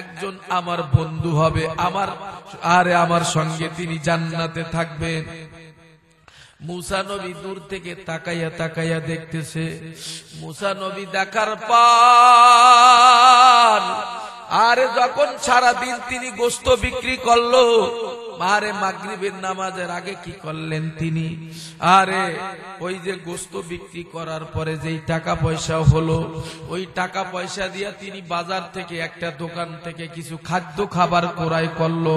একজন আমার বন্ধু হবে, আমার সঙ্গে তিনি জান্নাতে থাকবেন। মুসা নবী দূর থেকে তাকাইয়া তাকাইয়া দেখতেছে। মুসা নবী দেখার পর আরে যখন সারাদিন তিনি গোশত বিক্রি করলো, আরে মাগরিবের নামাজের আগে কি করলেন তিনি? আরে ওই যে গোশত বিক্রি করার পরে যেই টাকা পয়সা হলো, ওই টাকা পয়সা দিয়া তিনি বাজার থেকে একটা দোকান থেকে কিছু খাদ্য খাবার ক্রয় করলো।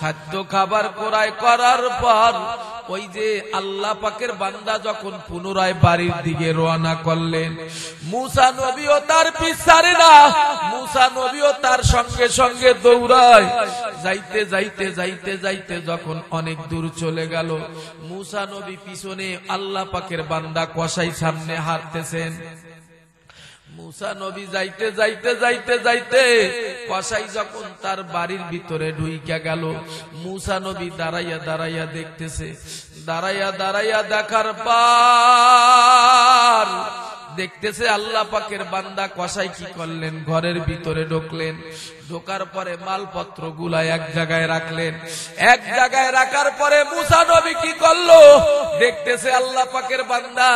খাদ্য খাবার ক্রয় করার পর ওই যে আল্লাহ পাকের বান্দা যখন পুনরায় বাড়ির দিকে রওনা করলেন, মুসা নবীও তার পিছারে না, মুসা নবীও তার সঙ্গে সঙ্গে দৌড়ায়। যাইতে যাইতে যাইতে যাইতে যখন অনেক দূর চলে গেল, মুসা নবী পিছনে, আল্লাহ পাকের বান্দা কসাই সামনে হাঁটতেছেন। মুসা নবী যাইতে যাইতে যাইতে যাইতে কসাই যখন তার বাড়ির ভিতরে ঢুইকা গেল, মুসা নবী দাঁড়াইয়া দাঁড়াইয়া দেখতেছে। দাঁড়াইয়া দাঁড়াইয়া দেখার পর দেখতেছে আল্লাহ পাকের বান্দা কসাই কি করলেন, ঘরের ভিতরে ঢুকলেন, ঢোকার পরে মালপত্র গুলা এক জায়গায় রাখলেন। এক জায়গায় রাখার পরে মুসা নবী কি করলো, দেখতেছে আল্লাহ পাকের বান্দা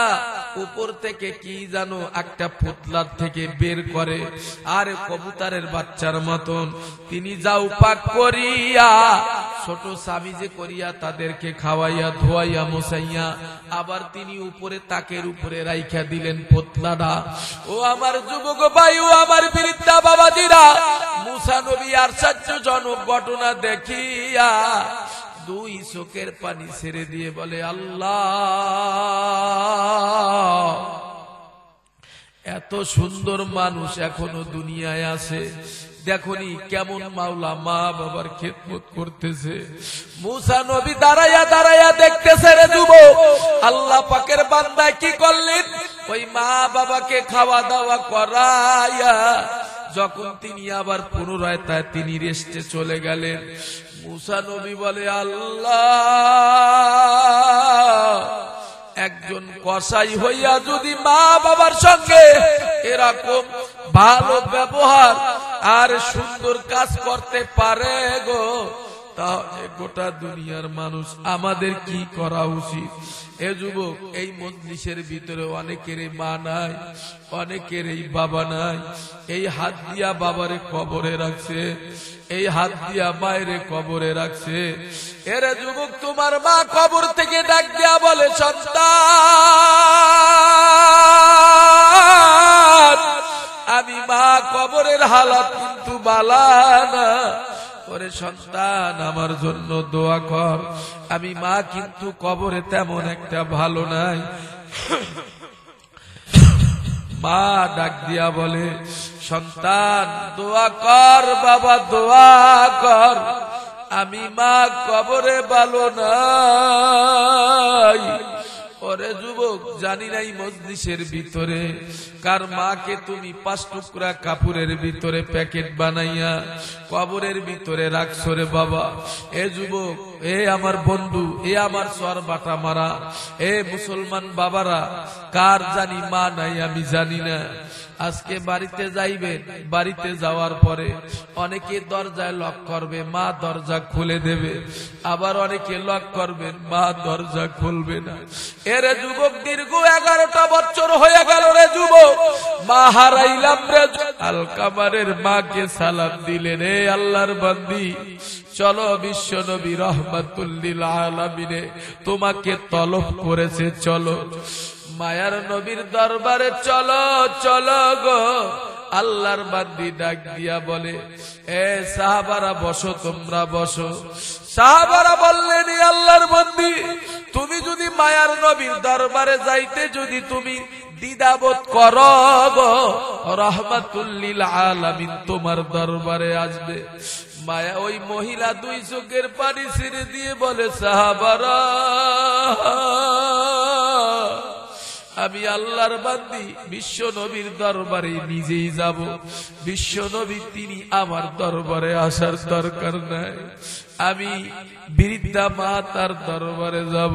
উপর থেকে কি জানো একটা পুতলার থেকে বের করে, আর কবুতরের বাচ্চার মতন তিনি যাও পাক করিয়া ছোট সামিজে করিয়া তাদেরকে খাওয়াইয়া ধোয়াইয়া মোসাইয়া আবার তিনি উপরে তাকের উপরে রাইখা দিলেন পুতলাটা। ও আমার যুবক ভাই, ও আমার বৃদ্ধা বাবাজিরা, মুসা নবী আশ্চর্যজনক ঘটনা দেখিয়া দুই চোখের পানি ছেড়ে দিয়ে বলে, আল্লাহ, এত সুন্দর মানুষ এখনো দুনিয়ায় আছে, দেখনি কেমন মাওলা মা বাবার খেদমত করতেছে। মুসা নবী দাঁড়াইয়া দাঁড়াইয়া দেখতেছে রে যুবক, আল্লাহ পাকের বান্দা কি করলেন, ওই মা বাবাকে খাওয়া দাওয়া করাইয়া যখন তিনি আবার পুনরায় তাই তিনি রেস্টে চলে গেলেন। মুসা নবী বলে, আল্লাহ, একজন কসাই হইয়া যদি মা বাবার সঙ্গে এরকম ভালো ব্যবহার আর সুন্দর কাজ করতে পারে গো, তাহলে গোটা দুনিয়ার মানুষ আমাদের কি করা উচিত। এ যুবক, এই মজলিসের ভিতরে অনেকেরই মা নাই, অনেকেরই বাবা নাই। এই হাত দিয়া বাবারে কবরে রাখছে, এই হাত দিয়া মায়েরে কবরে রাখছে। এরে যুবক, তোমার মা কবর থেকে ডাক দিয়া বলে, সন্তান, আমি মা কবরের হালাত কিন্তু বালা না, ওরে সন্তান আমার জন্য দোয়া কর, আমি মা কিন্তু কবরে তেমন একটা ভালো নাই। মা ডাক দিয়া বলে, সন্তান দোয়া কর বাবা, দোয়া কর, আমি মা কবরে ভালো নাই। ওরে যুবক, জানি নাই মজলিসের ভিতরে কার মাকে তুমি 5 টুকরা কাপড়ের ভিতরে প্যাকেট বানাইয়া কবরের ভিতরে রাখছো রে বাবা। এ যুবক, এ আমার বন্ধু, এ আমার সর বাটা মারা, এ মুসলমান বাবারা, কার জানি মা নাই আমি জানি না। আজকে বাড়িতে যাইবেন, বাড়িতে যাওয়ার পরে অনেকে দরজায় লক করবে, মা দরজা খুলে দেবে, আবার অনেকে লক করবেন, মা দরজা খুলবে না। এরে যুবক, দীর্ঘ 11টা বছর হয়ে গেল রে যুবক, মা হারাইলাম রে। আলকামারের মাকে সালাম দিলেন, রে আল্লাহর বান্দি, চলো বিশ্ব নবী রহমাতুল লিল আলামিনে তোমাকে তলব করেছে, চলো মায়ার নবীর দরবারে চলো, চলো গো। আল্লাহর বান্দি ডাক দিয়া বলে, এ সাহাবারা বসো, তোমরা বসো। সাহাবারা বললেন, আল্লাহর বান্দি, তুমি যদি মায়ার নবীর দরবারে যাইতে যদি তুমি দ্বিধাবোধ করো গো, রহমাতুল লিল আলামিন তোমার দরবারে আসবে। মায়া ওই মহিলা দুই চোখের পানি ছেড়ে দিয়ে বলে, সাহাবারা, আমি আল্লাহর বান্দি বিশ্ব নবীর দরবারে নিজেই যাব, বিশ্ব নবী তিনি আমার দরবারে আসার দরকার নাই, আমি বৃদ্ধা মা তার দরবারে যাব।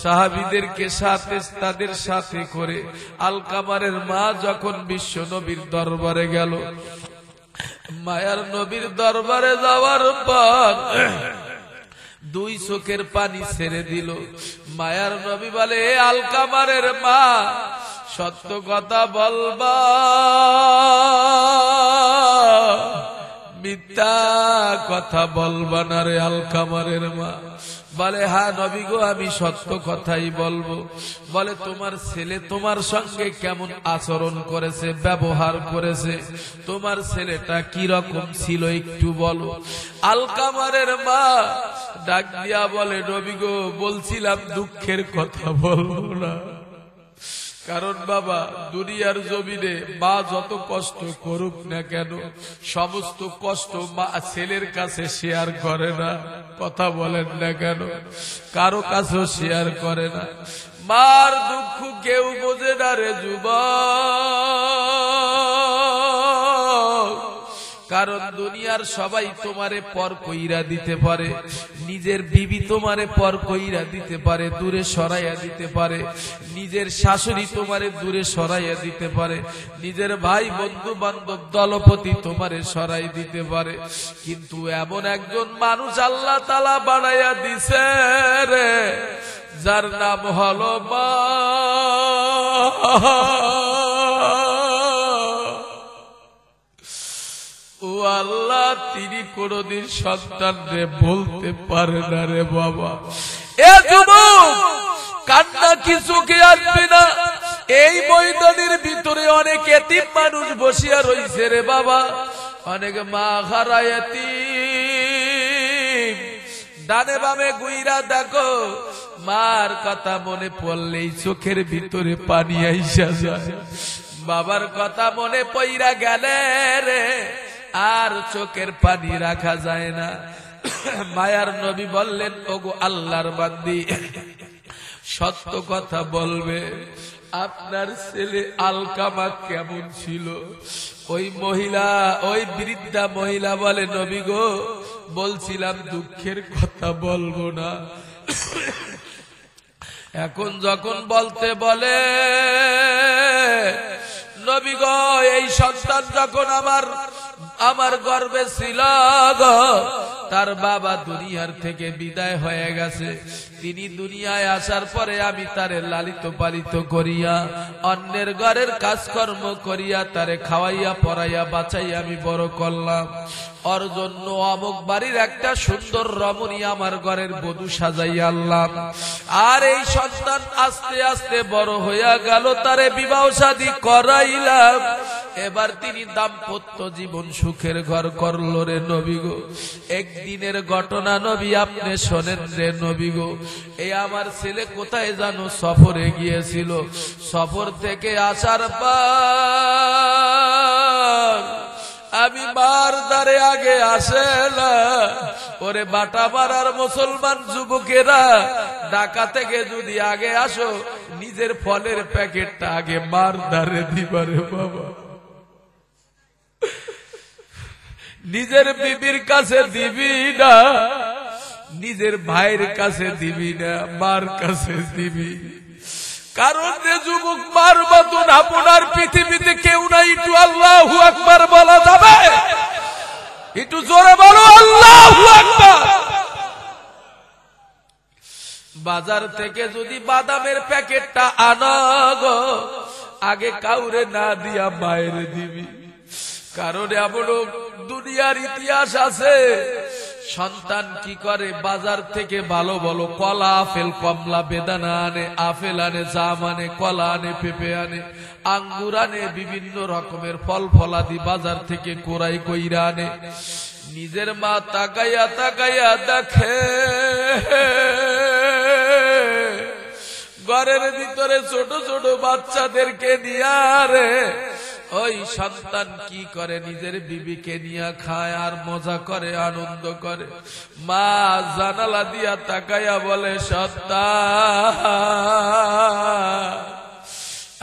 সাহাবীদেরকে সাথে তাদের সাথে করে আলকামারের মা যখন বিশ্ব নবীর দরবারে গেল, মায়ার নবীর দরবারে যাওয়ার পর দুই চোখের পানি ছেড়ে দিল। মায়ার নবী বলে, আলকামারের মা, সত্য কথা বলবা, মিথ্যা কথা বলবা না রে আলকামারের মা? বলে, হ্যাঁ নবী গো, আমি সত্য কথাই বলবো। বলে, তোমার ছেলে তোমার সঙ্গে কেমন আচরণ করেছে, ব্যবহার করেছে, তোমার ছেলেটা কি রকম ছিল একটু বলো। আলকামারের মা ডাক দিয়া বলে, নবী গো, বলছিলাম দুঃখের কথা বলবো না, কারণ বাবা দুনিয়ার জমিনে মা যত কষ্ট করুক না কেন, সমস্ত কষ্ট মা ছেলের কাছে শেয়ার করে না। কথা বলেন না কেন, কারো কাছেও শেয়ার করে না। মার দুঃখ কেউ বোঝে না রে যুবক। কারণ দুনিয়ার সবাই তোমারে পর কইরা দিতে পারে, নিজের বিবি তোমারে পর কইরা দিতে পারে, দূরে সরাইয়া দিতে পারে, নিজের শাশুড়ি তোমারে দূরে সরাইয়া দিতে পারে, নিজের ভাই বন্ধু বান্ধব দলপতি তোমারে সরাই দিতে পারে, কিন্তু এমন একজন মানুষ আল্লাহ তাআলা বানাইয়া দিছে রে, যার নাম হলো মা। ও আল্লাহ, তিনি কোনদিন সন্তানরে বলতে পারে না রে বাবা। এ যুবক, কান্না কি চোখে আসবে না? এই ময়দানের ভিতরে অনেক এতিম মানুষ বসিয়া রইছে রে বাবা, অনেক মা হারা এতিম। ডানে বামে গুইরা দেখো, মার কথা মনে পড়লেই চোখের ভিতরে পানি আইসা যায়। বাবার কথা মনে পইরা গেলে রে আর চোখের পানি রাখা যায় না। মায়ার নবী বললেন, ওগো আল্লাহর বান্দি, সত্য কথা বলবে, আপনার ছেলে আলকামা কেমন ছিল? ওই মহিলা, ওই বৃদ্ধা মহিলা বলে, নবী গো, বলছিলাম দুঃখের কথা বলবো না, এখন যখন বলতে বলে, নবী গো, এই সন্তান যখন আমার গর্ভে ছিল গো, তার বাবা দুনিয়ার থেকে বিদায় হয়ে গেছে। তিনি দুনিয়ায় আসার পরে আমি তারে লালিত পালিত করিয়া, অন্যের ঘরের কাজকর্ম করিয়া, তারে খাওয়াইয়া পড়াইয়া বাঁচাইয়া আমি বড় করলাম। ওর জন্য অমুক বাড়ির একটা সুন্দর রমণী আমার ঘরের বধূ সাজাইয়া আনলাম। আর এই সন্তান আস্তে আস্তে বড় হইয়া গেল, তারে বিবাহ শাদী করাইলাম। এবার তিনি দাম্পত্য জীবন সুখের ঘর করলো রে নবী গো। একদিনের ঘটনা নবী, আপনি শোনেন রে নবী গো। এই আমার ছেলে কোথায় জানো সফরে গিয়েছিল, সফর থেকে আসার পর আমি মার দ্বারে আগে আসে না। ওরে বাটা মারার মুসলমান যুবকেরা, ঢাকা থেকে যদি আগে আসো, নিজের ফলের প্যাকেটটা আগে মার দ্বারে দিবারে বাবা, নিজের বিবির কাছে দিবি না, নিজের ভাইয়ের কাছে দিবি না, মার কাছে দিবি। কারণ যে যুবক মার মতন আপনার পৃথিবীতে কেউ নাই। একটু আল্লাহু আকবার বলা যাবে? একটু জোরে বলো আল্লাহু আকবার। বাজার থেকে যদি বাদামের প্যাকেটটা আনো গো, আগে কাউরে না দিয়া মায়ের দিবি। কারণ এমন দুনিয়ার ইতিহাস আছে, সন্তান কি করে, বাজার থেকে ভালো ভালো কলা, আপেল, কমলা, বেদানা আনে, আপেল আনে, জাম আনে, কলা আনে, পেঁপে আনে, আঙ্গুর আনে, বিভিন্ন রকমের ফল ফলাদি বাজার থেকে কোরাই কইরা আনে। নিজের মা তাকাইয়া তাকাইয়া দেখে ঘরের ভিতরে ছোট ছোট বাচ্চাদেরকে নিয়ে রে ওই সন্তান কি করে, নিজের বিবিকে নিয়ে খায় আর মজা করে, আনন্দ করে। মা জানালা দিয়া তাকাইয়া বলে, সন্তান,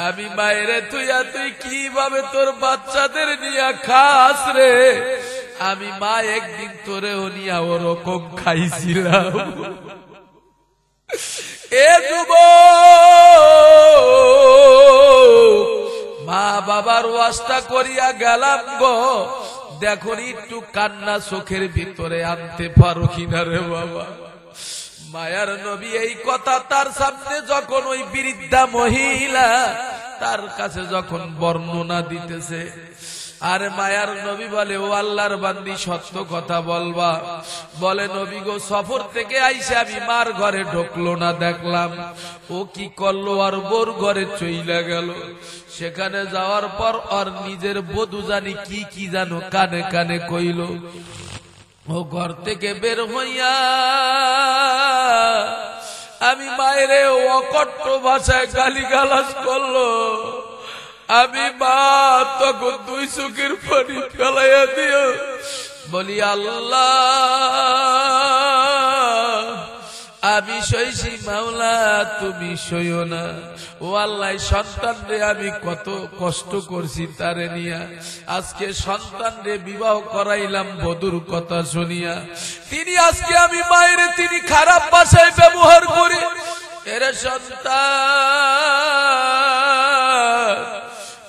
আমি মায়েরে তুই কিভাবে তোর বাচ্চাদের নিয়ে খাস রে? আমি মা একদিন তোরেও নিয়া ওরকম খাইছিলাম। এ যুবক, মা বাবার ওয়াস্তা করিয়া গেলাম গো, দেখুন একটু কান্না চোখের ভিতরে আনতে পারো কিনা রে বাবা। মায়ার নবী এই কথা তার সামনে যখন ওই বৃদ্ধা মহিলা তার কাছে যখন বর্ণনা দিতেছে, আর মায়ার নবী বলে, ও আল্লাহর বান্দি, সত্য কথা বলবা? বলে, নবী গো, সফর থেকে আইসা আমি মার ঘরে ঢুকলো না, দেখলাম ও কি করলো, আর বোর ঘরে চইলা গেল। সেখানে যাওয়ার পর আর নিজের বধূ জানি কি কি জানো কানে কানে কইল। ও ঘর থেকে বের হইয়া আমি মায়েরে অকট্ট ভাষায় গালিগালাজ করলো। আমি মা তখন দুই চোখের পানি ফেলাইয়া দিও, বলি, আল্লাহ, আমি সইছি মাওলা তুমি সইও না। ও আল্লাহ সন্তান রে আমি কত কষ্ট করছি তারে নিয়া, আজকে সন্তান রে বিবাহ করাইলাম বধুর কথা শুনিয়া, তিনি আজকে আমি মায়ের তিনি খারাপ ভাষায় ব্যবহার করে এর সন্তান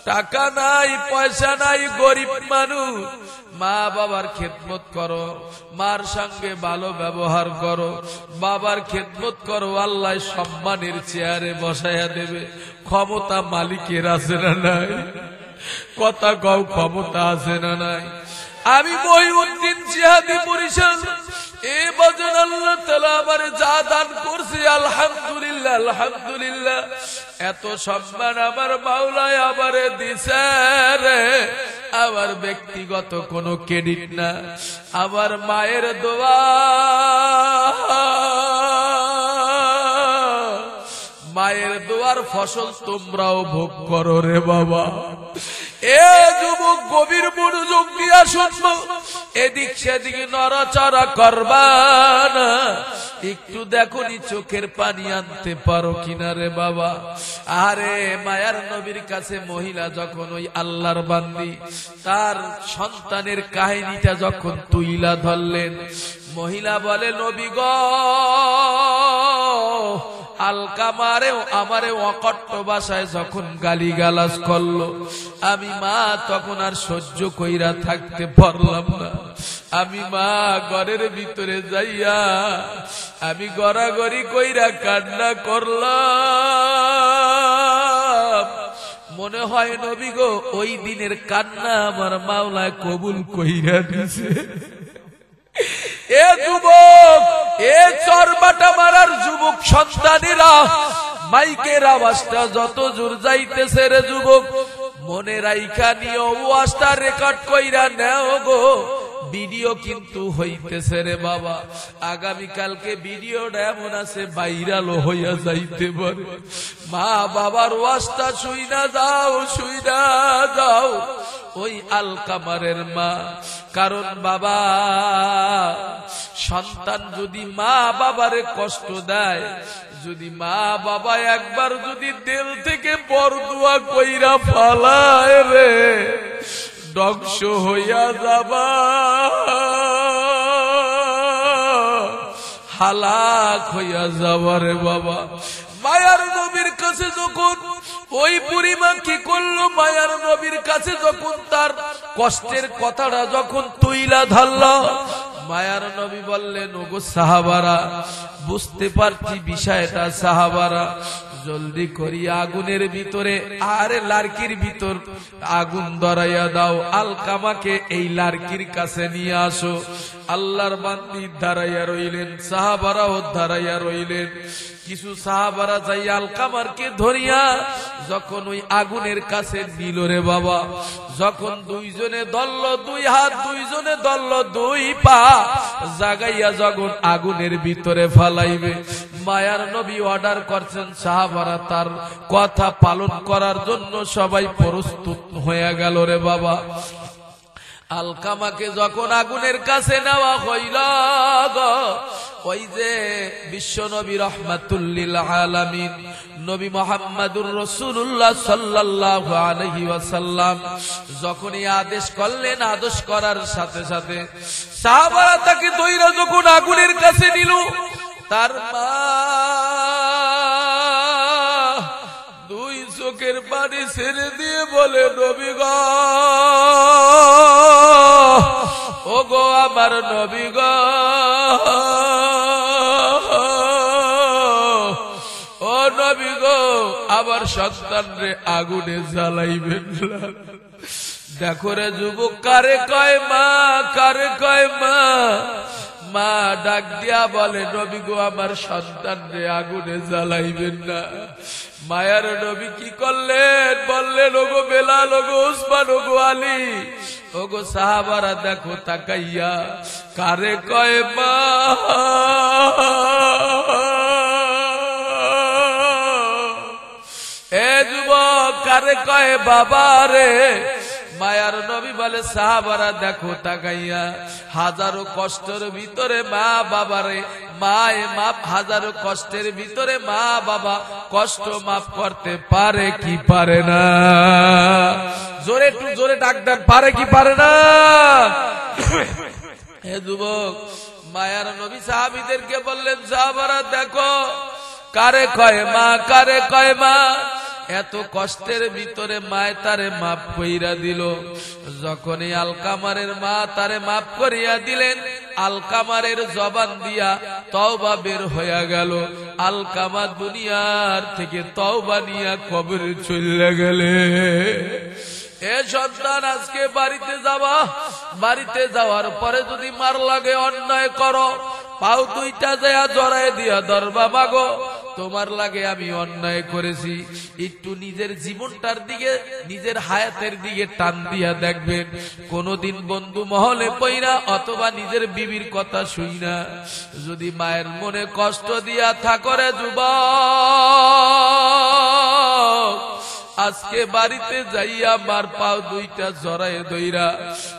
টাকা নাই পয়সা নাই গরিব মানুষ, মা বাবার খেদমত করো, মার সঙ্গে ভালো ব্যবহার করো, বাবার খেদমত করো, আল্লাহ সম্মানের চেয়ারে বসাইয়া দেবে। ক্ষমতা মালিকের আছে না নাই? কথা কও, ক্ষমতা আছে না নাই? আমি মহিউদ্দিন জিহাদি পরিষদ এ বজন আল্লাহ তাআলা আমার যা দান করছে আলহামদুলিল্লাহ, আলহামদুলিল্লাহ। এত সম্মান আমার মাওলায় আমারে দিছে রে, আমার ব্যক্তিগত কোনো ক্রেডিট না, আমার মায়ের দোয়া, মায়ের দোয়ার ফসল তোমরাও ভোগ করো রে বাবা। এ যুবক গভীর মনোযোগ দিয়া শুনবো, এদিক সেদিক নড়াচড়া করবা না, একটু দেখনি চোখের পানি আনতে পারো কিনা রে বাবা। আরে মায়ার নবীর কাছে মহিলা যখন ওই আল্লাহর বান্দি তার সন্তানের কাহিনীটা যখন তুইলা ধরলেন, মহিলা বলে নবী গো, আলকামারেও আমারে অকট্ট ভাষায় যখন গালিগালাজ করলো, আমি মা তখন আর সহ্য কইরা থাকতে পারলাম না। আমি মা ঘরের ভিতরে যাইয়া আমি গড়াগড়ি কইরা কান্না করলাম। মনে হয় নবী গো ওই দিনের কান্না আমার মাওলা কবুল কইরা দিছে। এ যুবক, এ চরবাটা মারার যুবক সন্তানেরা, মাইকের আওয়াজটা যত জোর যাইতেছে রে যুবক, মনে রাইখা নিও, ওয়াজটা রেকর্ড কইরা নেও গো, ভিডিও কিন্তু হইতেছে রে বাবা। আগামীকালকে ভিডিওটা এমন আছে ভাইরালও হইয়া যাইতে পারে। মা বাবার ওয়াজটা শুইনা যাও, শুইনা যাও ওই আলকামারের মা। কারণ বাবা, সন্তান যদি মা বাবারে কষ্ট দেয়, যদি মা বাবা একবার যদি দিল থেকে বরদুয়া কইরা ফালায় রে, ধ্বংস হইয়া যাবা, হালাক হইয়া যাবা রে বাবা। মায়ার নবীর কাছে যখন ওই বুড়িমা কি করলো, মায়ার নবীর কাছে যখন তার কষ্টের কথাটা যখন তুইলা ধরল, মায়ার নবী বললেন ওগো সাহাবারা, বুঝতে পারছি বিষয়টা সাহাবারা, জলদি করি আগুনের ভিতরে আরে লার্কির ভিতর আগুন ধরাইয়া দাও, আলকামাকে এই লার্কির কাছে নিয়ে আসো। আল্লাহর বান্দি দাঁড়াইয়া রইলেন, সাহাবারাও দাঁড়াইয়া রইলেন। কিছু সাহাবারা যাই আলকামারকে ধরিয়া যখন ওই আগুনের কাছে নিল রে বাবা, যখন দুইজনে ধরল দুই হাত, দুইজনে ধরল দুই পা, জাগাইয়া যখন আগুনের ভিতরে ফালাইবে, মায়ার নবী অর্ডার করছেন, সাহাবারা তার কথা পালন করার জন্য সবাই প্রস্তুত হয়ে গেল রে বাবা। আলকামাকে যখন আগুনের কাছে নেওয়া হইল, ওই যে বিশ্ব নবী রহমাতুল লিল আলামিন নবী মুহাম্মদুর রাসূলুল্লাহ সাল্লাল্লাহু আলাইহি ওয়াসাল্লাম যখনই আদেশ করলেন, আদেশ করার সাথে সাথে সাহাবারা তাকে দইরা যখন আগুনের কাছে নিল, তার মা দুই চোখের পানি ছেড়ে দিয়ে বলে নবী গো, ও গো আমার নবী গো, ও নবী গো, আমার সন্তান রে আগুনে জ্বালাইবেন না। দেখো রে যুবক, কারে কয় মা, কারে কয় মা। মা ডাক দিয়া বলে নবী গো, আমার সন্তান রে আগুনে জ্বালাইবেন না। মায়ার নবী কি করলেন, বললেন ওগো বেলাল, ওগো উসমান, ওগো আলী, ওগো সাহাবারা দেখো তাকাইয়া, কারে কয় মা, এ যুবক কারে কয় বাবা রে। মায়ার নবী বলে সাহাবারা দেখো তাকাইয়া, হাজারো কষ্টের ভিতরে মা বাবারে মায় মাপ হাজারো কষ্টের ভিতরে মা বাবা কষ্ট মাফ করতে পারে কি পারে না? জোরে একটু জোরে ডাক দেন, পারে কি পারে না? হে যুবক, মায়ার নবী সাহাবীদেরকে বললেন, সাহাবারা দেখো কারে কয় মা, কারে কয় মা। এত কষ্টের ভিতরে মায় তারে মাফ কইরা দিল। যখনই আলকামারের মা তারে মাফ করিয়া দিলেন, আলকামারের জবান দিয়া তওবা বের হইয়া গেল। আলকামা দুনিয়ার থেকে তওবা নিয়া কবরে চলে গেলে। এ সন্তান, আজকে বাড়িতে যাবা, বাড়িতে যাওয়ার পরে যদি মার লাগে অন্যায় করো, পাও দুইটা যায় জড়ায় দিয়া দরবা মাগো, তোমার লাগে আমি অন্যায় করেছি। একটু নিজের জীবনটার দিকে, নিজের হায়াতের দিকে টান দিয়া দেখবেন। কোনদিন বন্ধু মহলে পইরা অথবা নিজের বিবির কথা শুই না যদি মায়ের মনে কষ্ট দিয়া থাকরে যুবক, আজকে বাড়িতে যাইয়া মার পাও দুইটা জড়ায় দইরা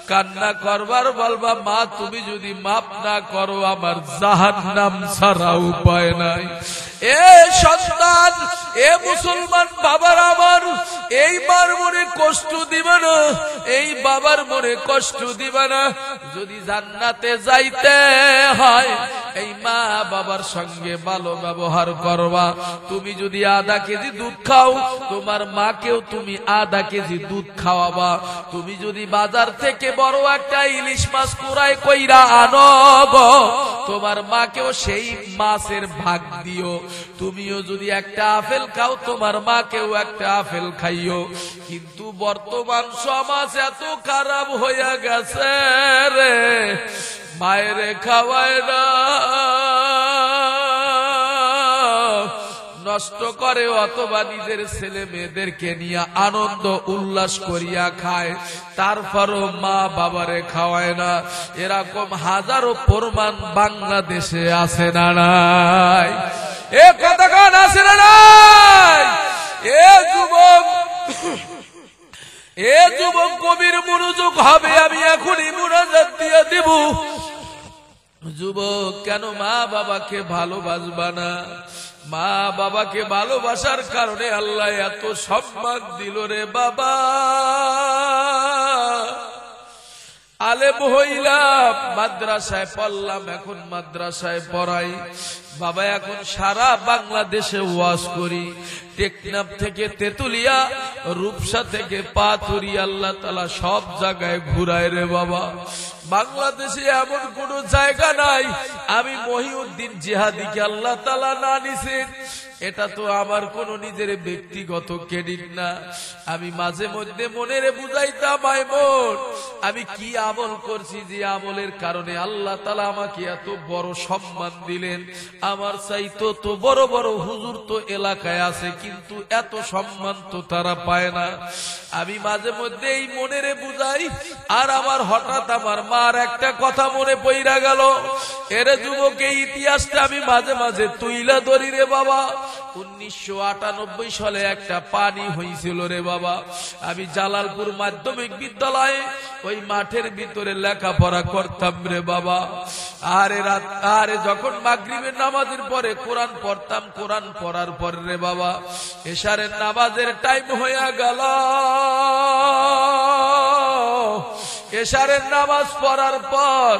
কান্না করবার, বলবা মা তুমি যদি মাপ না করো আমার জাহান্নাম ছাড়া উপায় নাই। এ সন্তান, এ মুসলমান বাবার আমার, এই মার মনে কষ্ট দিবে না, এই বাবার মনে কষ্ট দিবে না। যদি জান্নাতে যাইতে হয় এই মা বাবার সঙ্গে ভালো ব্যবহার করবা। তুমি যদি আধা কেজি দুধ খাও, তোমার মাকেও তুমি আধা কেজি দুধ খাওয়াবা। তুমি যদি বাজার থেকে বড় একটা ইলিশ মাছ কুড়াই কইরা আনো, তোমার মাকেও সেই মাছের ভাগ দিও। তুমিও যদি একটা আপেল খাও, তোমার মাকেও একটা আপেল খাইও। কিন্তু বর্তমান সমাজ এত খারাপ হইয়া গেছে রে, মায়ের খাওয়ায় না, নষ্ট করে অথবা নিজের ছেলে মেয়েদেরকে নিয়ে আনন্দ উল্লাস করিয়া খায়, তারপরও মা বাবারে খাওয়ায় না। এরকম হাজারো প্রমাণ বাংলাদেশে আছে না নাই? এ কতক্ষণ আছে না নাই? এ যুবক, এ যুবক কবির মনোযোগ হবে, আমি এখনই মুনাজাত দিয়ে দিব। যুবক, কেন মা বাবাকে ভালোবাসবা না? মা বাবাকে ভালোবাসার কারণে আল্লাহ এত সম্মান দিল রে বাবা। আলেম হইলাম, মাদ্রাসায় পড়লাম, এখন মাদ্রাসায় পড়াই। বাবা এখন সারা বাংলাদেশে ওয়াজ করি, টেকনাফ থেকে তেতুলিয়া, রূপসা থেকে পাথুরিয়া, আল্লাহ তাআলা সব জায়গায় ঘুরায় রে বাবা। বাংলাদেশে এমন কোন জায়গা নাই আমি মহিউদ্দিন জিহাদিকে আল্লাহ তাআলা না নিছেন। এটা তো আমার কোন নিজের ব্যক্তিগত ক্রেডিট না। আমি মাঝে মধ্যে মনেরে বুঝাইতাম, মাইমুন আমি কি আমল করছি যে আমলের কারণে আল্লাহ তাআলা আমাকে এত বড় সম্মান দিলেন। আমার চাইতো তো বড় বড় হুজুর তো এলাকায় আছে, কিন্তু এত সম্মান তো তারা পায় না। আমি মাঝে মধ্যে এই মনেরে বুঝাই, আর আমার হঠাৎ আমার মার একটা কথা মনে পইরা গেল। এর যুবক, এই ইতিহাসটা আমি মাঝে মাঝে তুইলা ধরি রে বাবা। 1998 সালে একটা পানি হয়েছিল রে বাবা। আমি জালালপুর মাধ্যমিক বিদ্যালয়ে ওই মাঠের ভিতরে লেখাপড়া করতাম রে বাবা। আরে যখন মাগরিবের নামাজের পরে কোরআন পড়তাম, কোরআন পড়ার পর রে বাবা এশারের নামাজের টাইম হইয়া গেল। এশারের নামাজ পড়ার পর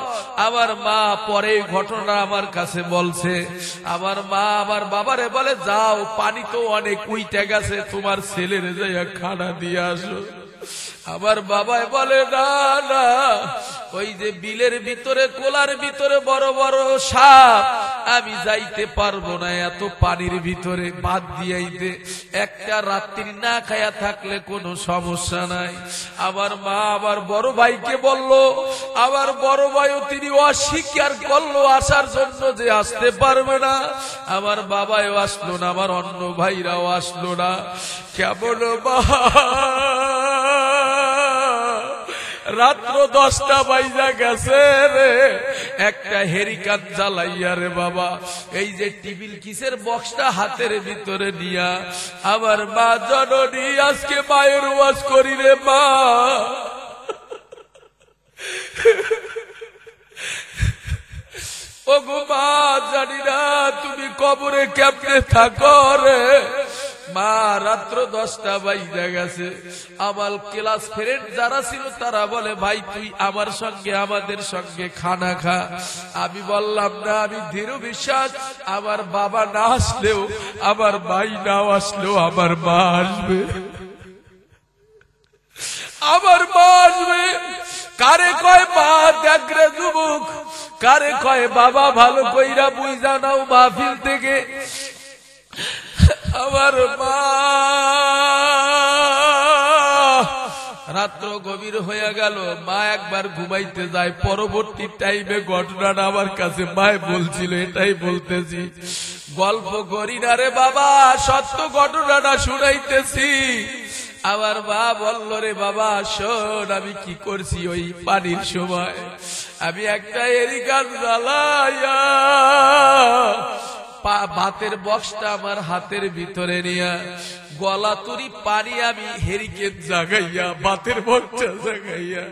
আমার মা পরে ঘটনা আমার কাছে বলছে। আমার মা আমার বাবারে বলে, যাও পানি তো অনেক উইটে গেছে, তোমার ছেলের যাইয়া খানা দিয়ে আসো। আমার বাবাই বলে, না না, ওই যে বিলের ভিতরে কোলার ভিতরে বড় বড় সাপ, আমি যাইতে পারবো না এত পানির ভিতরে, বাদ দিয়াইতে একটা রাত্রি না খায়া থাকলে কোনো সমস্যা নাই। আমার মা আবার বড় ভাইকে বলল, আমার বড় ভাইও তিনি অস্বীকার করলো আসার জন্য, যে আসতে পারবে না। আমার বাবাও আসলো না, আমার অন্য ভাইরাও আসলো না। কেমন রাত্র 10টা বাজা গেছে রে, একটা হেরিকান জ্বালাইয়া রে বাবা এই যে টিবিল কিসের বক্সটা হাতের ভিতরে নিয়া আমার মা জননী আজকে মায়ের ওয়াজ করি রে মা। ও ওগো মা জানি না তুমি কবরে কেমনে থাকো রে। মা রাত্র 10টা বাজে গেছে, আমার ক্লাস ফ্রেন্ড যারা ছিল তারা বলে ভাই তুই আমার সঙ্গে আমাদের সঙ্গে খানা খা। আমি বললাম না, আমি দৃঢ় বিশ্বাস আমার বাবা না আসলেও, আমার ভাই না আসলেও আমার মা আসবে, আমার মা আসবে। কারে কয় মা দেখ রে যুবক, কারে কয় বাবা ভালো কইরা বুঝা নাও মাহফিল থেকে। আমার মা রাত্র গভীর হয়ে গেল, মা একবার ঘুমাইতে যায়। পরবর্তী টাইমে ঘটনাটা আমার কাছে মায় বলছিল, এটাই বলতেছি, গল্প করি না রে বাবা, সত্য ঘটনাটা শুনাইতেছি। আমার মা বলল রে বাবা শোন আমি কি করছি। ওই পানির সময় আমি একটা এরিকান জ্বালাইয়া ভাতের বক্সটা আমার হাতের ভিতরে নিয়া গলা তুরি পানি আমি হেরিকেন জাগাইয়া ভাতের বক্সটা জাগাইয়া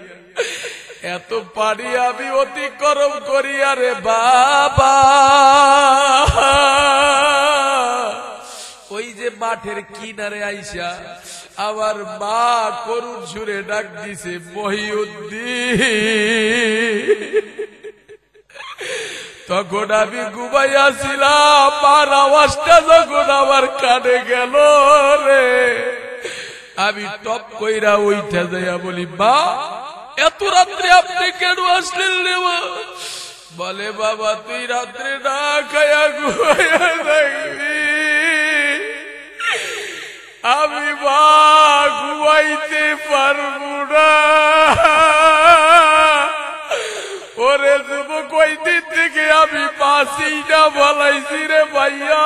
এত পানি আমি অতিক্রম করি। আরে বাবা ওই যে মাঠের কিনারে আইসা আমার মা করুণ সুরে ডাক দিছে, মহিউদ্দিন। তখন আমি ঘুমাইয়াছিলাম, মার আওয়াজটা যখন আমার কানে গেল রে, আমি টপ কইরা উইঠা যাইয়া বলি, মা এত রাত্রে আপনি কেন আসলেন রে? বলে বাবা তুই রাত্রে না খাইয়া ঘুমাইয়া থাকবি, আমি মা ঘুমাইতে পারবো না। ওরে যুবক ওই দিন থেকে আমি বাঁচিটা বলাইছি রে ভাইয়া।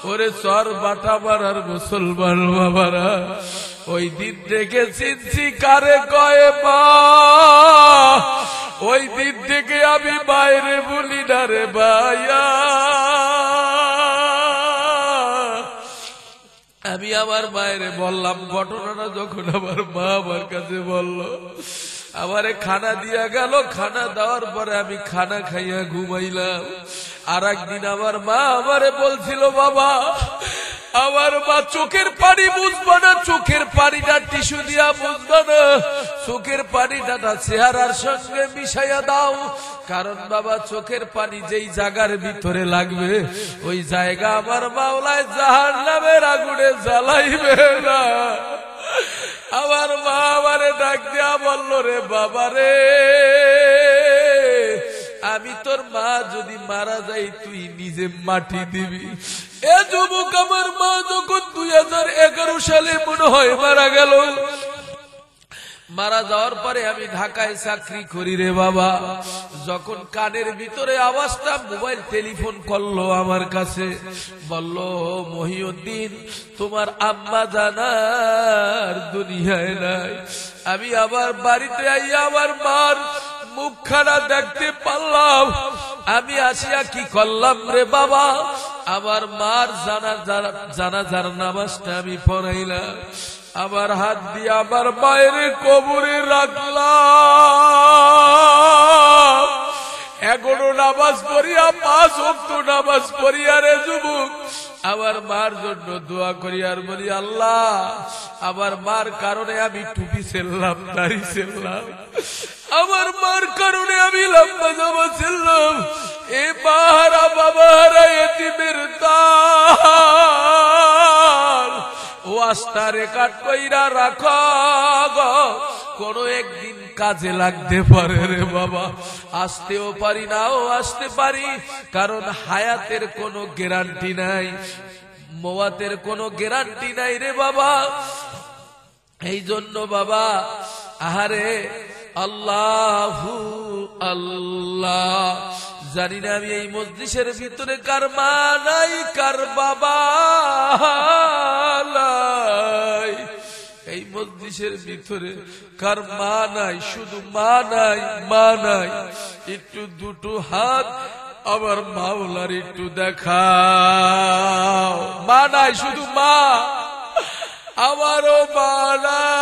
ওরে সর বাটা মারার মুসলমান বাবারা, ওই দিন থেকে চিনছি কারে কয়ে মা। ওই দিন থেকে আমি বাইরে বলি না রে ভাইয়া। আমি আমার মায়ের বললাম ঘটনাটা, যখন আমার মা আমার কাছে বলল, আমারে খানা দিয়া গেল। খানা দেওয়ার পরে আমি খানা খাইয়া ঘুমাইলাম। আর একদিন আমার মা আমারে বলছিল, বাবা আমার মা চোখের পানি বুঝবা না, চোখের পানিটা টিস্যু দিয়া বুঝবা না, চোখের পানিটা চেহারার সঙ্গে মিশাইয়া দাও। কারণ বাবা চোখের পানি যেই জায়গার ভিতরে লাগবে ওই জায়গা আমার মাওলায় জাহান্নামের আগুনে জ্বালাইবে না। আমার মা আমারে ডাক দিয়া বলল, রে বাবা রে, আমি তোর মা যদি মারা যাই তুই নিজে মাটি দিবি। এ যুবক আমার মা যখন 2011 সালে মনে হয় মারা গেল, মারা যাওয়ার পরে আমি ঢাকায় চাকরি করি রে বাবা। যখন কানের ভিতরে আওয়াজটা মোবাইল টেলিফোন করলো আমার কাছে, বলল মহিউদ্দিন তোমার আম্মা জানার দুনিয়ায় নাই। আমি আবার বাড়িতে আইয়া আমার মার মুখখানা দেখতে পারলাম। আমি আসিয়া কি করলাম রে বাবা, আমার মার জানাজার নামাজটা আমি পড়াইলাম। আমার হাত দিয়ে আমার মায়ের কবরে রাখলাম। এখনো নামাজ পড়িয়া 5 ওয়াক্ত নামাজ পড়িয়া রে যুবক আমার মার জন্য দোয়া করি আর বলি, আল্লাহ আমার মার কারণে আমি টুপি ছেড়লাম, দাড়ি ছেড়লাম, আমার মার কারণে আমি লম্বা জামা ছেড়লাম। এ বাহারা বাবারা এতিমের তাল ও আস্থা রেকর্ড কইরা রাখো, কোন একদিন কাজে লাগতে পারে রে বাবা। আসতেও পারি নাও আসতে পারি, কারণ হায়াতের কোনো গ্যারান্টি নাই, মওয়াতের কোনো গ্যারান্টি নাই রে বাবা। এই জন্য বাবা আহারে আল্লাহু আল্লাহ, জানি না আমি এই মজলিসের ভিতরে কার মা নাই কার বাবা নাই, এই মজলিসের ভিতরে কার মা নাই, শুধু মা নাই, মা নাই। একটু দুটো হাত আমার মাওলার একটু দেখাও। মা নাই, শুধু মা, আমারও মা নাই।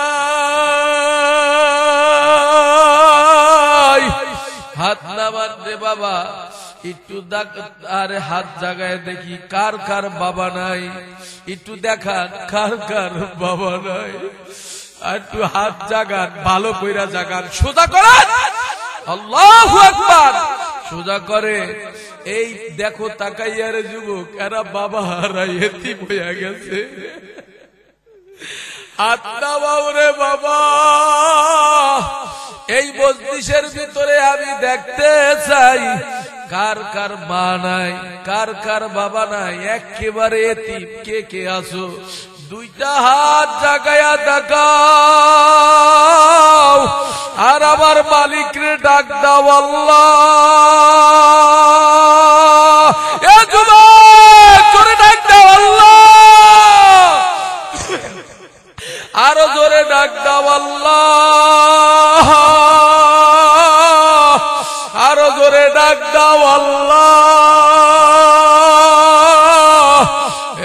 হাত না আমার রে বাবা একটু আরে হাত জাগায় দেখি কার কার বাবা নাই, একটু দেখান কার কার বাবা নাই, আর একটু হাত জাগান, ভালো কইরা জাগান, সোজা করেন, আল্লাহু আকবার, সোজা করে। এই দেখো তাকাইয়া রে যুবক, এরা বাবা হারা এতিম হইয়া গেছে। আত্মা বাউরে বাবা, এই মজলিসের ভিতরে আমি দেখতে চাই কার কার মা নাই, কার কার বাবা নাই, একেবারে এতিম কে কে আছো, দুইটা হাত জাগায়া দেখাও, আর আমার মালিক রে ডাক দাও, আল্লাহ, এ যুবক জোরে ডাক দাও, আল্লাহ, আরো জোরে ডাক দাও, আল্লাহ, আরো জোরে ডাক দাও, আল্লাহ।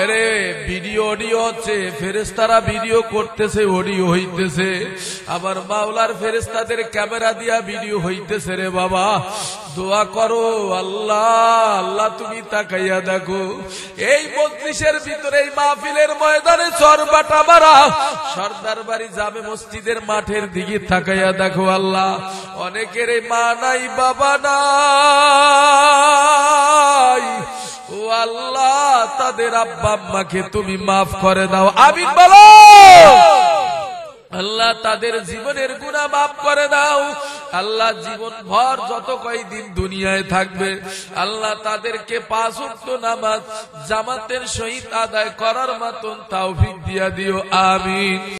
আরে ভিডিও অডিও হচ্ছে, ফেরেশতারা ভিডিও করতেছে, অডিও হইতেছে, আবার মাওলার ফেরেশতাদের ক্যামেরা দিয়া ভিডিও হইতেছে। রে বাবা দোয়া করো, আল্লাহ আল্লাহ তুমি তাকাইয়া দেখো, এই মজলিসের ভিতরে, এই মাহফিলের ময়দানে চরবাটা মারা সর্দার বাড়ি জামে মসজিদের মাঠের দিকে তাকাইয়া দেখো, আল্লাহ অনেকের মা নাই, বাবা নাই, ও আল্লাহ তাদের আব্বা আম্মাকে তুমি মাফ করে দাও, আমিন বলো। আল্লাহ তাদের জীবনের গুনাহ মাফ করে দাও, আল্লাহ জীবন ভর যত কয়দিন দুনিয়ায় থাকবে, আল্লাহ তাদেরকে 5 ওয়াক্ত নামাজ জামাতের সহিত আদায় করার মতন তৌফিক দিয়া দিও, আমিন।